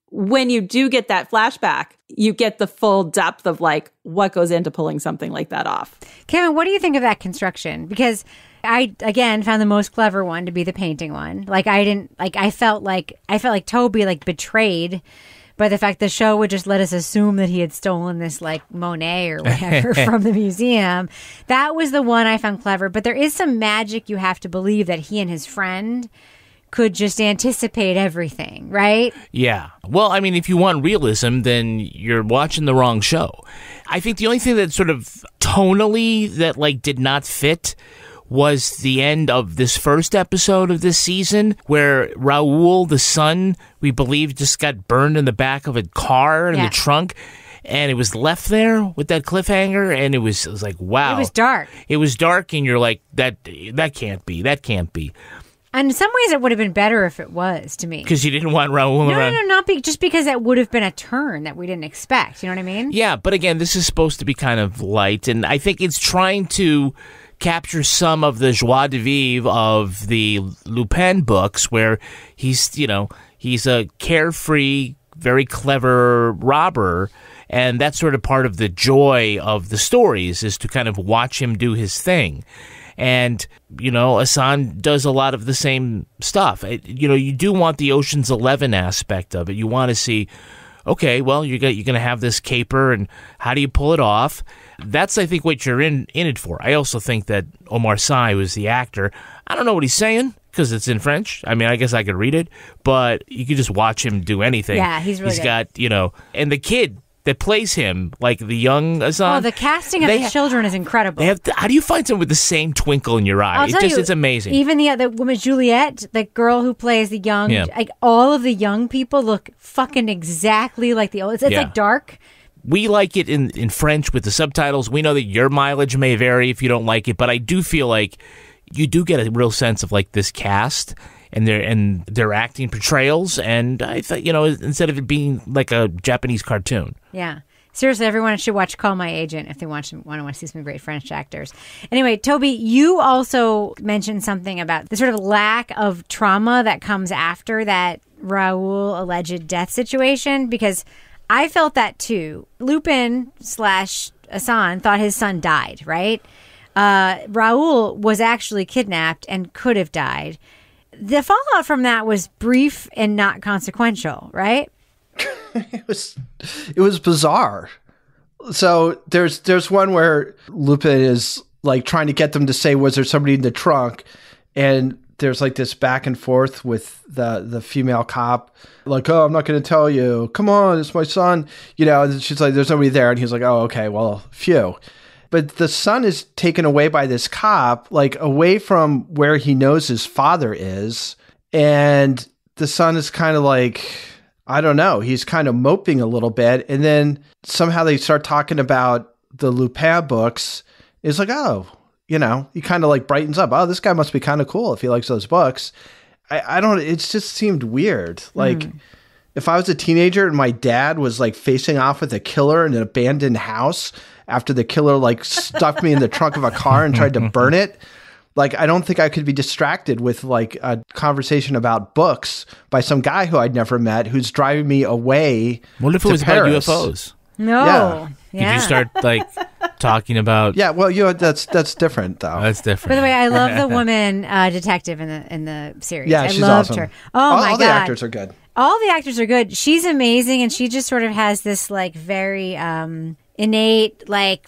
When you do get that flashback, you get the full depth of like what goes into pulling something like that off. Kevin, what do you think of that construction? Because I, again, found the most clever one to be the painting one. Like I felt like Toby like betrayed by the fact the show would just let us assume that he had stolen this like Monet or whatever from the museum. That was the one I found clever. But there is some magic you have to believe that he and his friend could just anticipate everything, right? Yeah. Well, I mean, if you want realism, then you're watching the wrong show. I think the only thing that sort of tonally that like did not fit was the end of this first episode of this season where Raoul, the son, we believe just got burned in the back of a car in the trunk. And it was left there with that cliffhanger. And it was like, wow. It was dark. It was dark. And you're like, that can't be. That can't be. And in some ways, it would have been better if it was, to me. Because you didn't want Raoul around? No, just because that would have been a turn that we didn't expect. You know what I mean? Yeah, but again, this is supposed to be kind of light. And I think it's trying to capture some of the joie de vivre of the Lupin books where he's a carefree, very clever robber. And that's sort of part of the joy of the stories is to kind of watch him do his thing. And, you know, Hassan does a lot of the same stuff. You know, you do want the Ocean's 11 aspect of it. You want to see, okay, well, you're going to have this caper, and how do you pull it off? That's, I think, what you're in it for. I also think that Omar Sy was the actor. I don't know what he's saying because it's in French. I mean, I guess I could read it, but you could just watch him do anything. Yeah, he's really good. He's got, and the kid that plays him, like the young Hassan. Oh, the casting of the children is incredible. How do you find someone with the same twinkle in your eye? It's amazing. Even the woman Juliette, the girl who plays the young, like all of the young people look fucking exactly like the old. It's like dark. We like it in French with the subtitles. We know that your mileage may vary if you don't like it, but I do feel like you do get a real sense of like this cast and their acting portrayals, and I thought, instead of it being like a Japanese cartoon. Yeah. Seriously, everyone should watch Call My Agent if they want to see some great French actors. Anyway, Toby, you also mentioned something about the sort of lack of trauma that comes after that Raoul alleged death situation, because I felt that too. Lupin / Hassan thought his son died, right? Raoul was actually kidnapped and could have died. The fallout from that was brief and not consequential, right? It was bizarre. So there's one where Lupin is like trying to get them to say, was there somebody in the trunk? And there's like this back and forth with the female cop, like, oh, I'm not going to tell you. Come on, it's my son. And she's like, there's nobody there. And he's like, oh, okay, well, phew. But the son is taken away by this cop, like away from where he knows his father is. And the son is kind of like, I don't know, he's kind of moping a little bit. And then somehow they start talking about the Lupin books. It's like, oh, he kind of like brightens up. Oh, this guy must be kind of cool if he likes those books. I don't, it just seemed weird. Like if I was a teenager and my dad was like facing off with a killer in an abandoned house after the killer like stuck me in the trunk of a car and tried to burn it, like, I don't think I could be distracted with like a conversation about books by some guy who I'd never met who's driving me away. What if it was Paris. about UFOs? No. Yeah. Did you start like talking about? Yeah, well, that's different though. That's different. By the way, I love the woman detective in the series. Yeah, I she's loved awesome. her. Oh my god, all the actors are good. All the actors are good. She's amazing, and she just sort of has this like very innate like.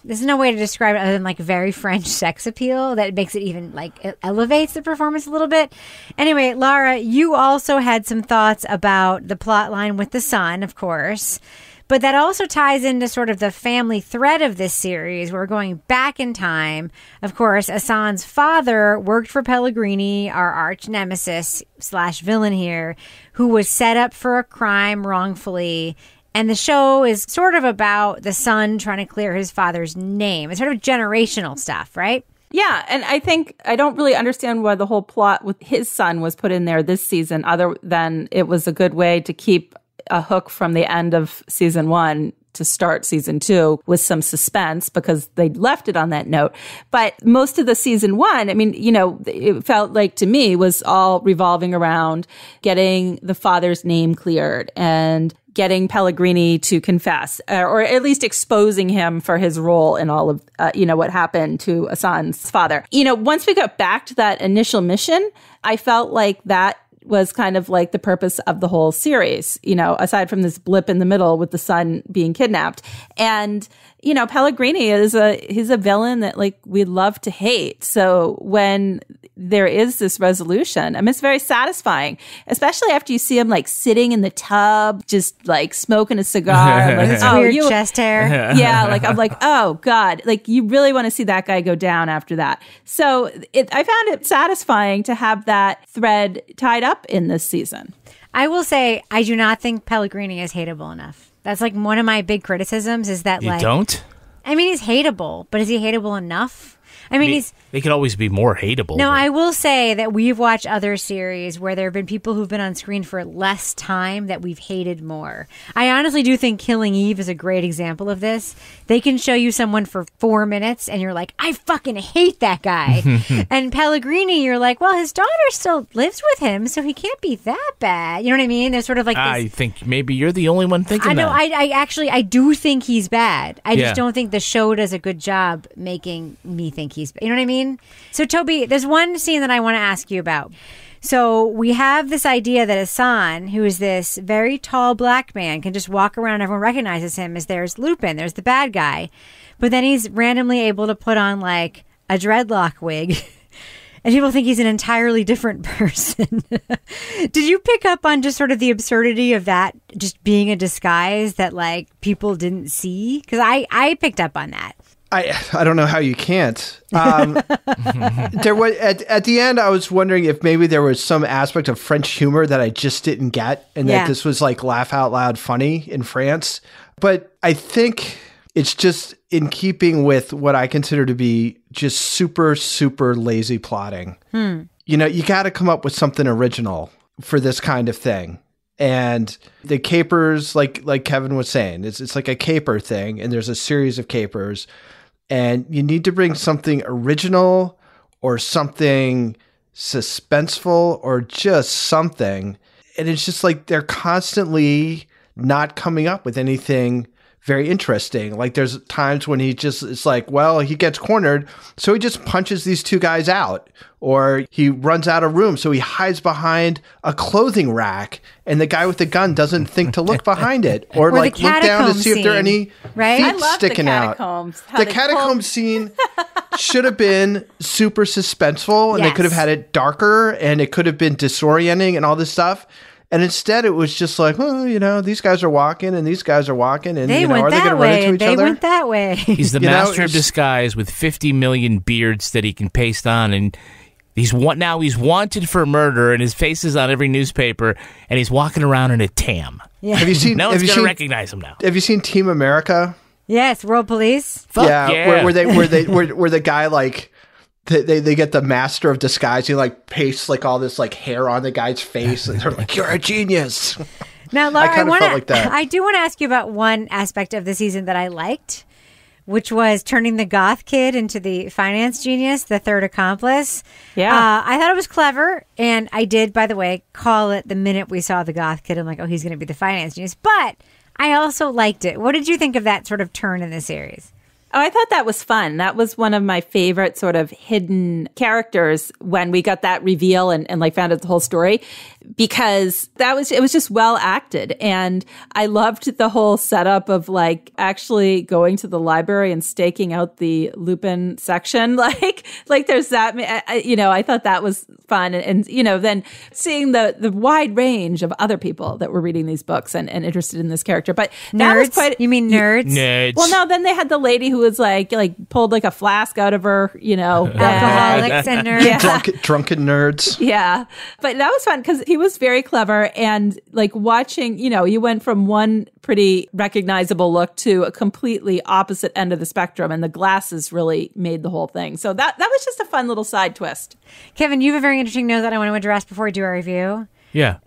There's no way to describe it other than like very French sex appeal that makes it even like it elevates the performance a little bit. Anyway, Lara, you also had some thoughts about the plot line with the son, of course, but that also ties into sort of the family thread of this series. We're going back in time. Of course, Hassan's father worked for Pellegrini, our arch nemesis / villain here, who was set up for a crime wrongfully. And the show is sort of about the son trying to clear his father's name. It's sort of generational stuff, right? Yeah, and I think I don't really understand why the whole plot with his son was put in there this season, other than it was a good way to keep a hook from the end of season 1 to start season 2 with some suspense, because they left it on that note. But most of the season 1, I mean, it felt like to me was all revolving around getting the father's name cleared and getting Pellegrini to confess, or at least exposing him for his role in all of, what happened to Hassan's father. Once we got back to that initial mission, I felt like that was kind of like the purpose of the whole series, aside from this blip in the middle with the son being kidnapped. And, Pellegrini he's a villain that like we love to hate. So when there is this resolution, I mean, it's very satisfying, especially after you see him like sitting in the tub, just like smoking a cigar. Like, his weird chest hair. Yeah. Like, I'm like, oh God, like you really want to see that guy go down after that. So I found it satisfying to have that thread tied up in this season. I will say, I do not think Pellegrini is hateable enough. That's like one of my big criticisms is that you don't? I mean, he's hateable, but is he hateable enough? I mean, they could always be more hateable. No, I will say that we've watched other series where there have been people who've been on screen for less time that we've hated more. I honestly do think Killing Eve is a great example of this. They can show you someone for 4 minutes and you're like, I fucking hate that guy. And Pellegrini, you're like, well, his daughter still lives with him, so he can't be that bad. You know what I mean? There's sort of like this. I think maybe you're the only one thinking that. I do think he's bad. I just don't think the show does a good job making me think he's bad. You know what I mean? So, Toby, there's one scene that I want to ask you about. So we have this idea that Hassan, who is this very tall black man, can just walk around and everyone recognizes him as there's Lupin, there's the bad guy. But then he's randomly able to put on like a dreadlock wig and people think he's an entirely different person. Did you pick up on just sort of the absurdity of that just being a disguise that like people didn't see? Because I picked up on that. I don't know how you can't. There was at the end, I was wondering if maybe there was some aspect of French humor that I just didn't get, and that this was like laugh out loud funny in France. But I think it's just in keeping with what I consider to be just super, super lazy plotting. You know, you got to come up with something original for this kind of thing. And the capers, like Kevin was saying, it's like a caper thing, and there's a series of capers. And you need to bring something original or something suspenseful or just something. And it's just like they're constantly not coming up with anything very interesting. Like there's times when it's like, well, he gets cornered, so he just punches these two guys out. Or he runs out of room, so he hides behind a clothing rack, and the guy with the gun doesn't think to look behind it. Or like look down to see if there are any feet sticking out. The catacomb scene should have been super suspenseful, and they could have had it darker, and it could have been disorienting and all this stuff. And instead, it was just like, well, you know, these guys are walking and these guys are walking, and they you know, are they going to run into each other? They went that way. He's the master of disguise with 50 million beards that he can paste on, and he's wanted for murder, and his face is on every newspaper, and he's walking around in a tam. Yeah. Have you seen? No one's going to recognize him now. Have you seen Team America? Yes, World Police. Fuck yeah. Where the guy like. They get the master of disguise. He like pastes like all this like hair on the guy's face, and they're like, "You're a genius." Now, Laura, I kind of felt like that. I do want to ask you about one aspect of the season that I liked, which was turning the goth kid into the finance genius, the third accomplice. Yeah, I thought it was clever, and I did, by the way, call it the minute we saw the goth kid. I'm like, oh, he's going to be the finance genius. But I also liked it. What did you think of that sort of turn in the series? Oh, I thought that was fun. That was one of my favorite sort of hidden characters when we got that reveal and like found out the whole story, because it was just well acted. And I loved the whole setup of like actually going to the library and staking out the Lupin section. Like there's that, you know, I thought that was fun. And you know, then seeing the wide range of other people that were reading these books and interested in this character. But that was quite, you mean nerds? Nerds. Well, no, then they had the lady who was like pulled like a flask out of her, you know, alcoholics and nerds. Yeah. Drunken nerds. Yeah. But that was fun because he was very clever, and like watching, you know, you went from one pretty recognizable look to a completely opposite end of the spectrum, and the glasses really made the whole thing. So that was just a fun little side twist. Kevin, you have a very interesting note that I want to address before we do our review. Yeah.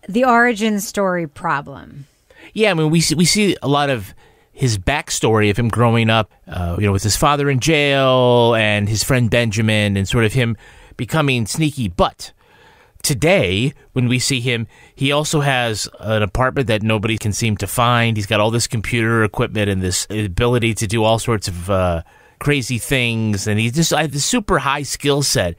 The origin story problem. Yeah, I mean, we see a lot of his backstory of him growing up, you know, with his father in jail and his friend Benjamin, and sort of him becoming sneaky. But today, when we see him, he also has an apartment that nobody can seem to find. He's got all this computer equipment and this ability to do all sorts of crazy things, and he's just this super high skill set.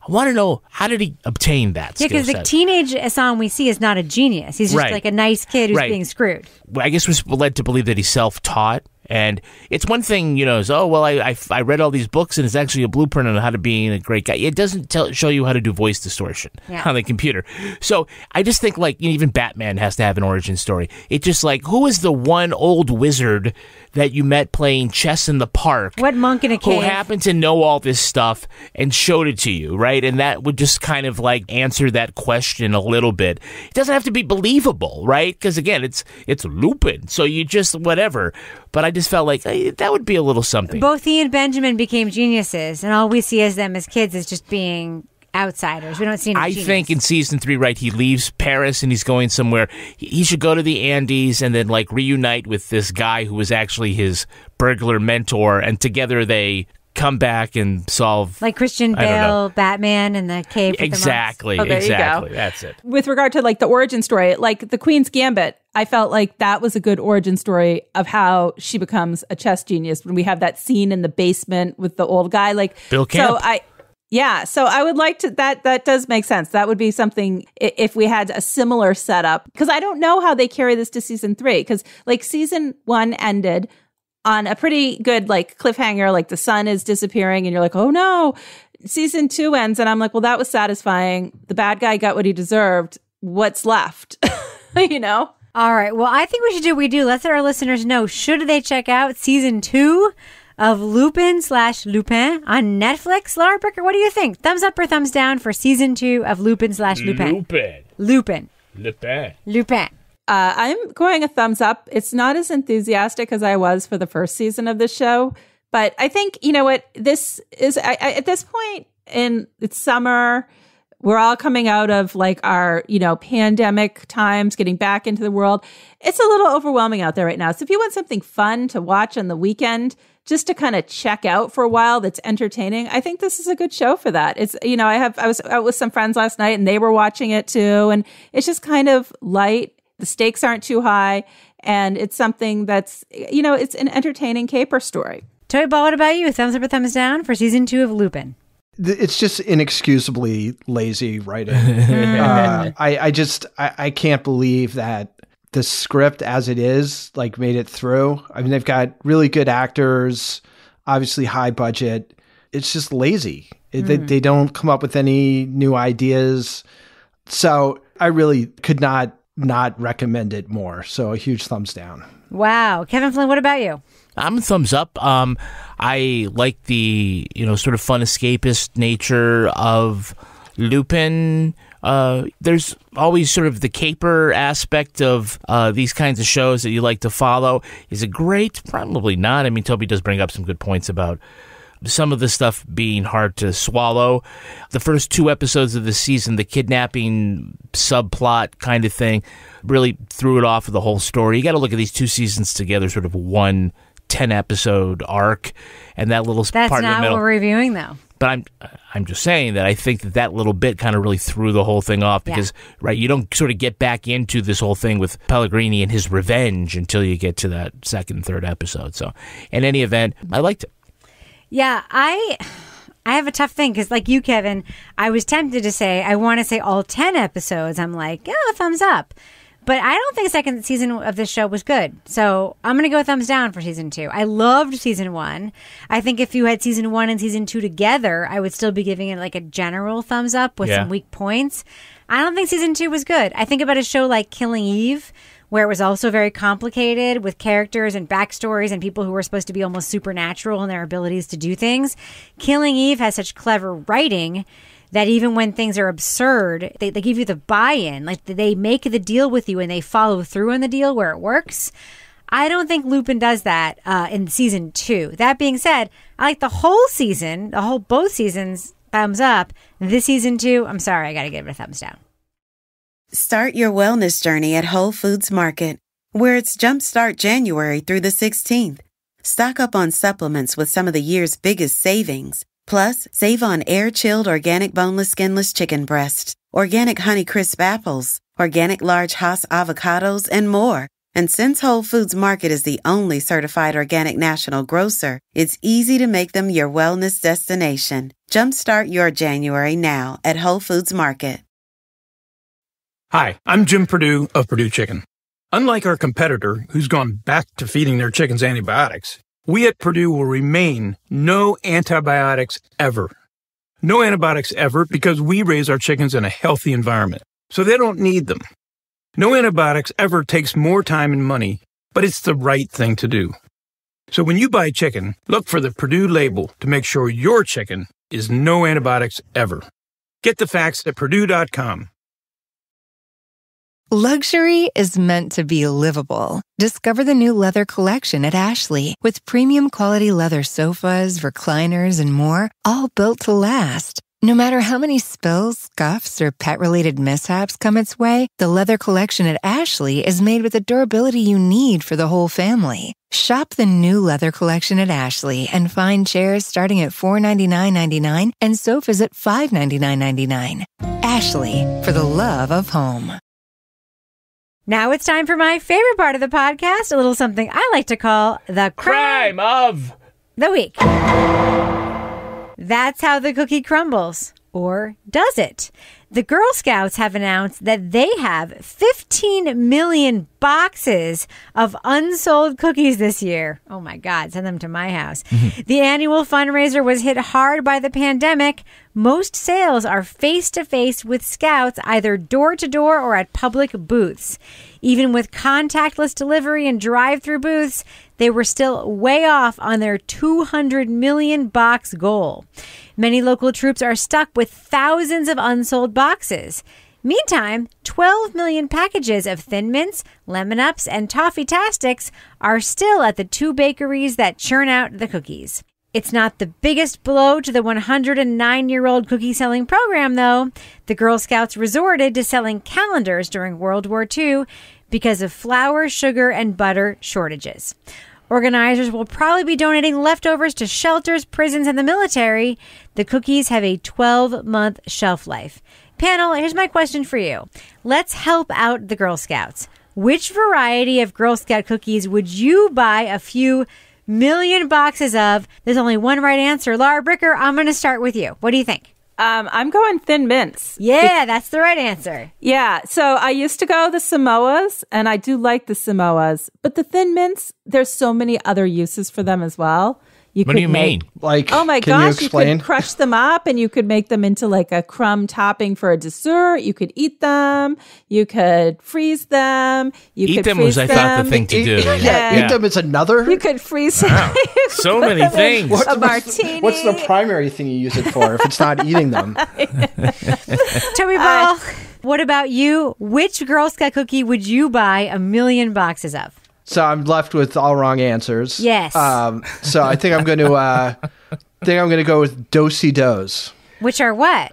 I want to know, how did he obtain that skill set? Yeah, because the teenage Hassan we see is not a genius. He's just like a nice kid who's being screwed. I guess we're led to believe that he's self-taught. And it's one thing, you know, is, oh, well, I read all these books and it's actually a blueprint on how to be a great guy. It doesn't show you how to do voice distortion on the computer. So I just think, like, you know, even Batman has to have an origin story. It's just like, who is the one old wizard that you met playing chess in the park? What monk in a cave? Who happened to know all this stuff and showed it to you, right? And that would just kind of, like, answer that question a little bit. It doesn't have to be believable, right? Because, again, it's Lupin, so you just, whatever. But I just felt like that would be a little something. Both he and Benjamin became geniuses, and all we see as them as kids is just being outsiders. We don't see any genius. Think in season 3, right, he leaves Paris and he's going somewhere. He should go to the Andes and then, like, reunite with this guy who was actually his burglar mentor, and together they come back and solve, like Christian Bale, Batman, and the cave. Exactly, there exactly. You go. That's it. With regard to like the origin story, like the Queen's Gambit, I felt like that was a good origin story of how she becomes a chess genius. When we have that scene in the basement with the old guy, like Bill Camp. So Yeah, so I would like to, that does make sense. That would be something if we had a similar setup, because I don't know how they carry this to season 3, because like season 1 ended on a pretty good like cliffhanger, like the sun is disappearing and you're like, oh no. Season 2 ends and I'm like, well, that was satisfying. The bad guy got what he deserved. What's left? You know? All right. Well, I think we should do what we do. Let's let our listeners know, should they check out season 2 of Lupin on Netflix? Laura Bricker, what do you think? Thumbs up or thumbs down for season 2 of Lupin. I'm going a thumbs up. It's not as enthusiastic as I was for the first season of this show, but I think, you know what, this is, at this point it's summer, we're all coming out of like our, you know, pandemic times, getting back into the world. It's a little overwhelming out there right now. So if you want something fun to watch on the weekend, just to kind of check out for a while that's entertaining, I think this is a good show for that. It's, you know, I was out with some friends last night and they were watching it too. And it's just kind of light. The stakes aren't too high. And it's something that's, you know, it's an entertaining caper story. Toy Ball, what about you? Thumbs up or thumbs down for season 2 of Lupin? It's just inexcusably lazy writing. I can't believe that the script as it is, like, made it through. I mean, they've got really good actors, obviously high budget. It's just lazy. They don't come up with any new ideas. So I really could not recommend it more. So a huge thumbs down. Wow. Kevin Flynn, what about you? I'm a thumbs up. I like the, you know, sort of fun escapist nature of Lupin. There's always sort of the caper aspect of these kinds of shows that you like to follow. Is it great? Probably not. I mean, Toby does bring up some good points about some of the stuff being hard to swallow. The first 2 episodes of the season, the kidnapping subplot kind of thing, really threw it off of the whole story. You got to look at these 2 seasons together, sort of one 10-episode arc, and that little part in the middle. That's not what we're reviewing, though. But I'm just saying that I think that little bit kind of really threw the whole thing off because, right, you don't sort of get back into this whole thing with Pellegrini and his revenge until you get to that 2nd and 3rd episode. So, in any event, I liked it. Yeah, I have a tough thing because, like you, Kevin, I was tempted to say, I want to say all 10 episodes. I'm like, oh, thumbs up. But I don't think the 2nd season of this show was good. So I'm going to go thumbs down for season 2. I loved season 1. I think if you had season 1 and season 2 together, I would still be giving it like a general thumbs up with some weak points. I don't think season 2 was good. I think about a show like Killing Eve, where it was also very complicated with characters and backstories and people who were supposed to be almost supernatural in their abilities to do things. Killing Eve has such clever writing that even when things are absurd, they give you the buy-in. Like, they make the deal with you and they follow through on the deal where it works. I don't think Lupin does that in season 2. That being said, I like the whole season, both seasons, thumbs up. This season 2, I'm sorry, I got to give it a thumbs down. Start your wellness journey at Whole Foods Market, where it's Jumpstart January through the 16th. Stock up on supplements with some of the year's biggest savings. Plus, save on air-chilled organic boneless skinless chicken breasts, organic Honey Crisp apples, organic large Hass avocados, and more. And since Whole Foods Market is the only certified organic national grocer, it's easy to make them your wellness destination. Jumpstart your January now at Whole Foods Market. Hi, I'm Jim Purdue of Purdue Chicken. Unlike our competitor, who's gone back to feeding their chickens antibiotics, we at Purdue will remain no antibiotics ever. No antibiotics ever because we raise our chickens in a healthy environment, so they don't need them. No antibiotics ever takes more time and money, but it's the right thing to do. So when you buy chicken, look for the Purdue label to make sure your chicken is no antibiotics ever. Get the facts at Purdue.com. Luxury is meant to be livable. Discover the new leather collection at Ashley with premium quality leather sofas, recliners, and more, all built to last. No matter how many spills, scuffs, or pet-related mishaps come its way, the leather collection at Ashley is made with the durability you need for the whole family. Shop the new leather collection at Ashley and find chairs starting at $499.99 and sofas at $599.99. Ashley, for the love of home. Now it's time for my favorite part of the podcast, a little something I like to call the crime of the week. That's how the cookie crumbles. Or does it? The Girl Scouts have announced that they have 15 million boxes of unsold cookies this year. Oh my God, send them to my house. The annual fundraiser was hit hard by the pandemic. Most sales are face-to-face with Scouts, either door-to-door or at public booths. Even with contactless delivery and drive-through booths, they were still way off on their 200 million box goal. Many local troops are stuck with thousands of unsold boxes. Meantime, 12 million packages of Thin Mints, Lemon Ups, and Toffee-tastics are still at the 2 bakeries that churn out the cookies. It's not the biggest blow to the 109-year-old cookie-selling program, though. The Girl Scouts resorted to selling calendars during World War II because of flour, sugar, and butter shortages. Organizers will probably be donating leftovers to shelters, prisons, and the military. The cookies have a 12-month shelf life. Panel, here's my question for you. Let's help out the Girl Scouts. Which variety of Girl Scout cookies would you buy a few million boxes of? There's only one right answer. Laura Bricker, I'm going to start with you. What do you think? I'm going Thin Mints. Yeah, that's the right answer. Yeah, so I used to go the Samoas, and I do like the Samoas. But the Thin Mints, there's so many other uses for them as well. What do you mean? Like, oh my gosh, you could crush them up and you could make them into like a crumb topping for a dessert. You could eat them. You could freeze them. You eat could them freeze was, I thought, the thing to do. Eat them is another. You could freeze wow. So many things. A martini. What's the primary thing you use it for if it's not eating them? Toby Ball, what about you? Which Girl Scout cookie would you buy a million boxes of? So I'm left with all wrong answers. Yes. So I think I'm going to go with Do-si-dos. Which are what?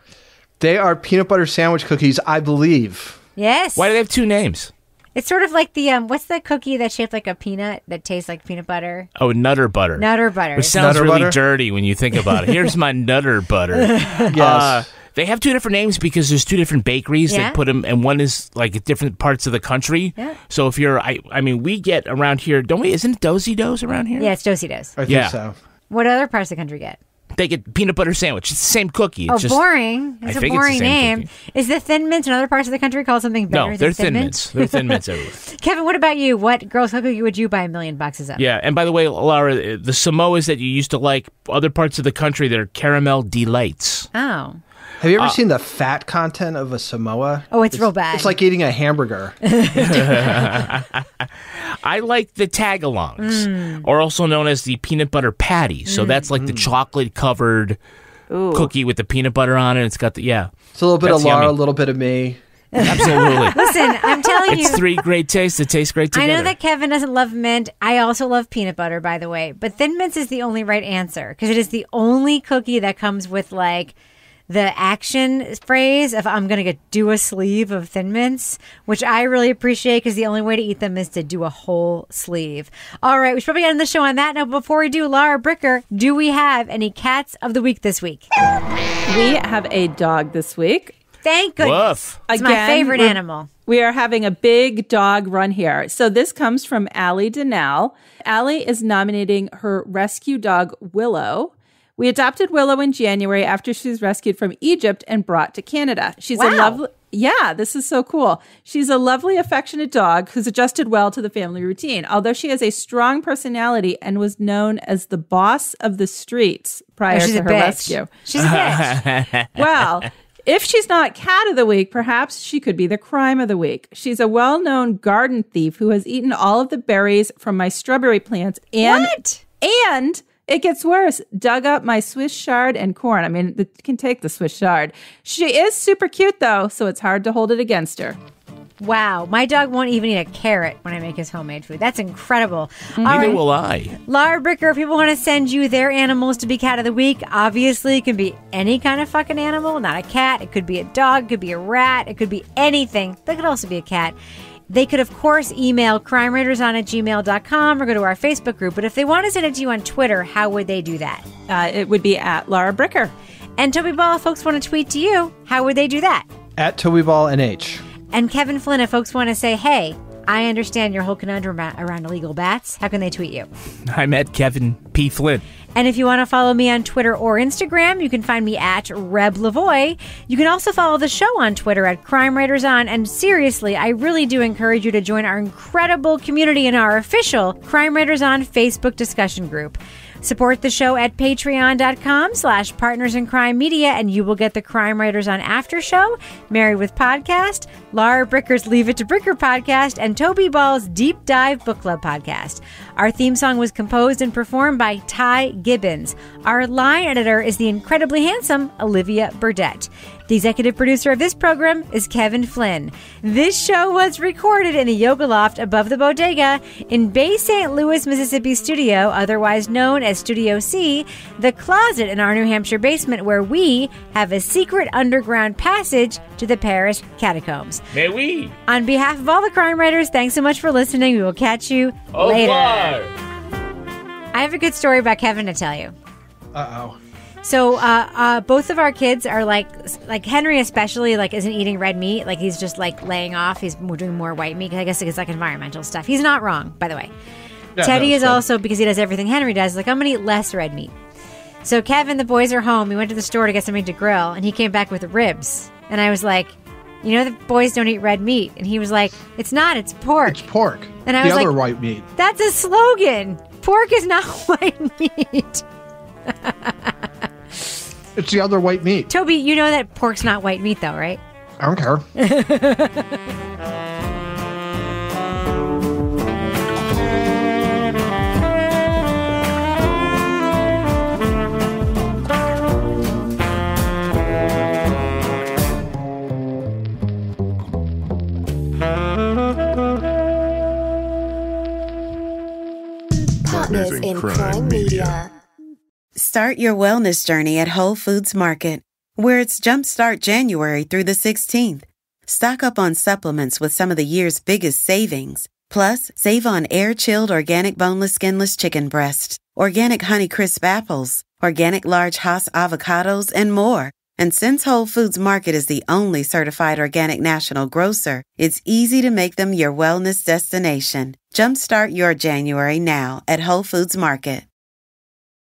They are peanut butter sandwich cookies, I believe. Yes. Why do they have 2 names? It's sort of like the what's the cookie that's shaped like a peanut that tastes like peanut butter? Oh, Nutter Butter. Nutter Butter. Which sounds Nutter really butter? dirty when you think about it. Here's my Nutter Butter. Yes. They have 2 different names because there's 2 different bakeries that put them, and one is like at different parts of the country. Yeah. So if you're, I mean, we get around here, don't we? Isn't it Do-si-dos around here? Yeah, it's Do-si-dos. I think so. What other parts of the country get? They get peanut butter sandwich. It's the same cookie. It's just boring. It's a boring name. Cookie. Is the Thin Mints in other parts of the country called something better? No, they're Thin Mints. They're Thin Mints everywhere. Kevin, what about you? What Girl Scout cookie would you buy a million boxes of? Yeah, and by the way, Laura, the Samoas that you used to like, other parts of the country that are caramel delights. Oh. Have you ever seen the fat content of a Samoa? Oh, it's real bad. It's like eating a hamburger. I like the tagalongs, or also known as the peanut butter patty. So that's like the chocolate-covered cookie with the peanut butter on it. It's got the, It's a little bit That's of Laura, yummy. a little bit of me. Absolutely. Listen, I'm telling you. It's 3 great tastes that taste great together. I know that Kevin doesn't love mint. I also love peanut butter, by the way. But Thin Mints is the only right answer because it is the only cookie that comes with like the action phrase of I'm going to do a sleeve of Thin Mints, which I really appreciate because the only way to eat them is to do a whole sleeve. All right, we should probably end the show on that. Now, before we do, Laura Bricker, do we have any cats of the week this week? We have a dog this week. Thank goodness. Woof. It's my favorite animal. We are having a big dog run here. So this comes from Allie Donnell. Allie is nominating her rescue dog, Willow. We adopted Willow in January after she was rescued from Egypt and brought to Canada. She's a lovely... Yeah, this is so cool. She's a lovely, affectionate dog who's adjusted well to the family routine, although she has a strong personality and was known as the boss of the streets prior to her rescue. She's a bitch. Well, if she's not cat of the week, perhaps she could be the crime of the week. She's a well-known garden thief who has eaten all of the berries from my strawberry plants and it gets worse. Dug up my Swiss chard and corn. I mean, it can take the Swiss chard. She is super cute, though, so it's hard to hold it against her. Wow. My dog won't even eat a carrot when I make his homemade food. That's incredible. Neither will I. Laura Bricker, if people want to send you their animals to be cat of the week, obviously it can be any kind of fucking animal, not a cat. It could be a dog, it could be a rat, it could be anything. That could also be a cat. They could, of course, email crimewriterson@gmail.com or go to our Facebook group. But if they want to send it to you on Twitter, how would they do that? It would be at Laura Bricker. And Toby Ball, if folks want to tweet to you, how would they do that? At TobyBallNH. And Kevin Flynn, if folks want to say, hey, I understand your whole conundrum around illegal bats, how can they tweet you? I'm at Kevin P. Flynn. And if you want to follow me on Twitter or Instagram, you can find me at Reb Lavoie. You can also follow the show on Twitter at Crime Writers On. And seriously, I really do encourage you to join our incredible community in our official Crime Writers On Facebook discussion group. Support the show at patreon.com/Partners in Crime Media, and you will get the Crime Writers On After Show, Married with Podcast, Laura Bricker's Leave It to Bricker podcast, and Toby Ball's Deep Dive Book Club podcast. Our theme song was composed and performed by Ty Gibbons. Our line editor is the incredibly handsome Olivia Burdett. The executive producer of this program is Kevin Flynn. This show was recorded in the Yoga Loft above the Bodega in Bay St. Louis, Mississippi studio, otherwise known as Studio C, the closet in our New Hampshire basement where we have a secret underground passage to the Paris catacombs. Mais oui. On behalf of all the crime writers, thanks so much for listening. We will catch you later. I have a good story about Kevin to tell you. Uh-oh. So both of our kids are like Henry especially isn't eating red meat. Like he's just laying off. He's doing more white meat. I guess it's environmental stuff. He's not wrong, by the way. Yeah, Teddy is also, because he does everything Henry does, I'm going to eat less red meat. So Kevin, the boys are home. We went to the store to get something to grill, and he came back with ribs. And I was like, the boys don't eat red meat. And he was like, it's not, it's pork. It's pork. And I was the other like, white meat. That's a slogan. Pork is not white meat. It's the other white meat. Toby, you know that pork's not white meat, though, right? I don't care. Partners in Crime Media. Start your wellness journey at Whole Foods Market, where it's Jumpstart January through the 16th. Stock up on supplements with some of the year's biggest savings. Plus, save on air-chilled organic boneless skinless chicken breasts, organic Honeycrisp apples, organic large Hass avocados, and more. And since Whole Foods Market is the only certified organic national grocer, it's easy to make them your wellness destination. Jumpstart your January now at Whole Foods Market.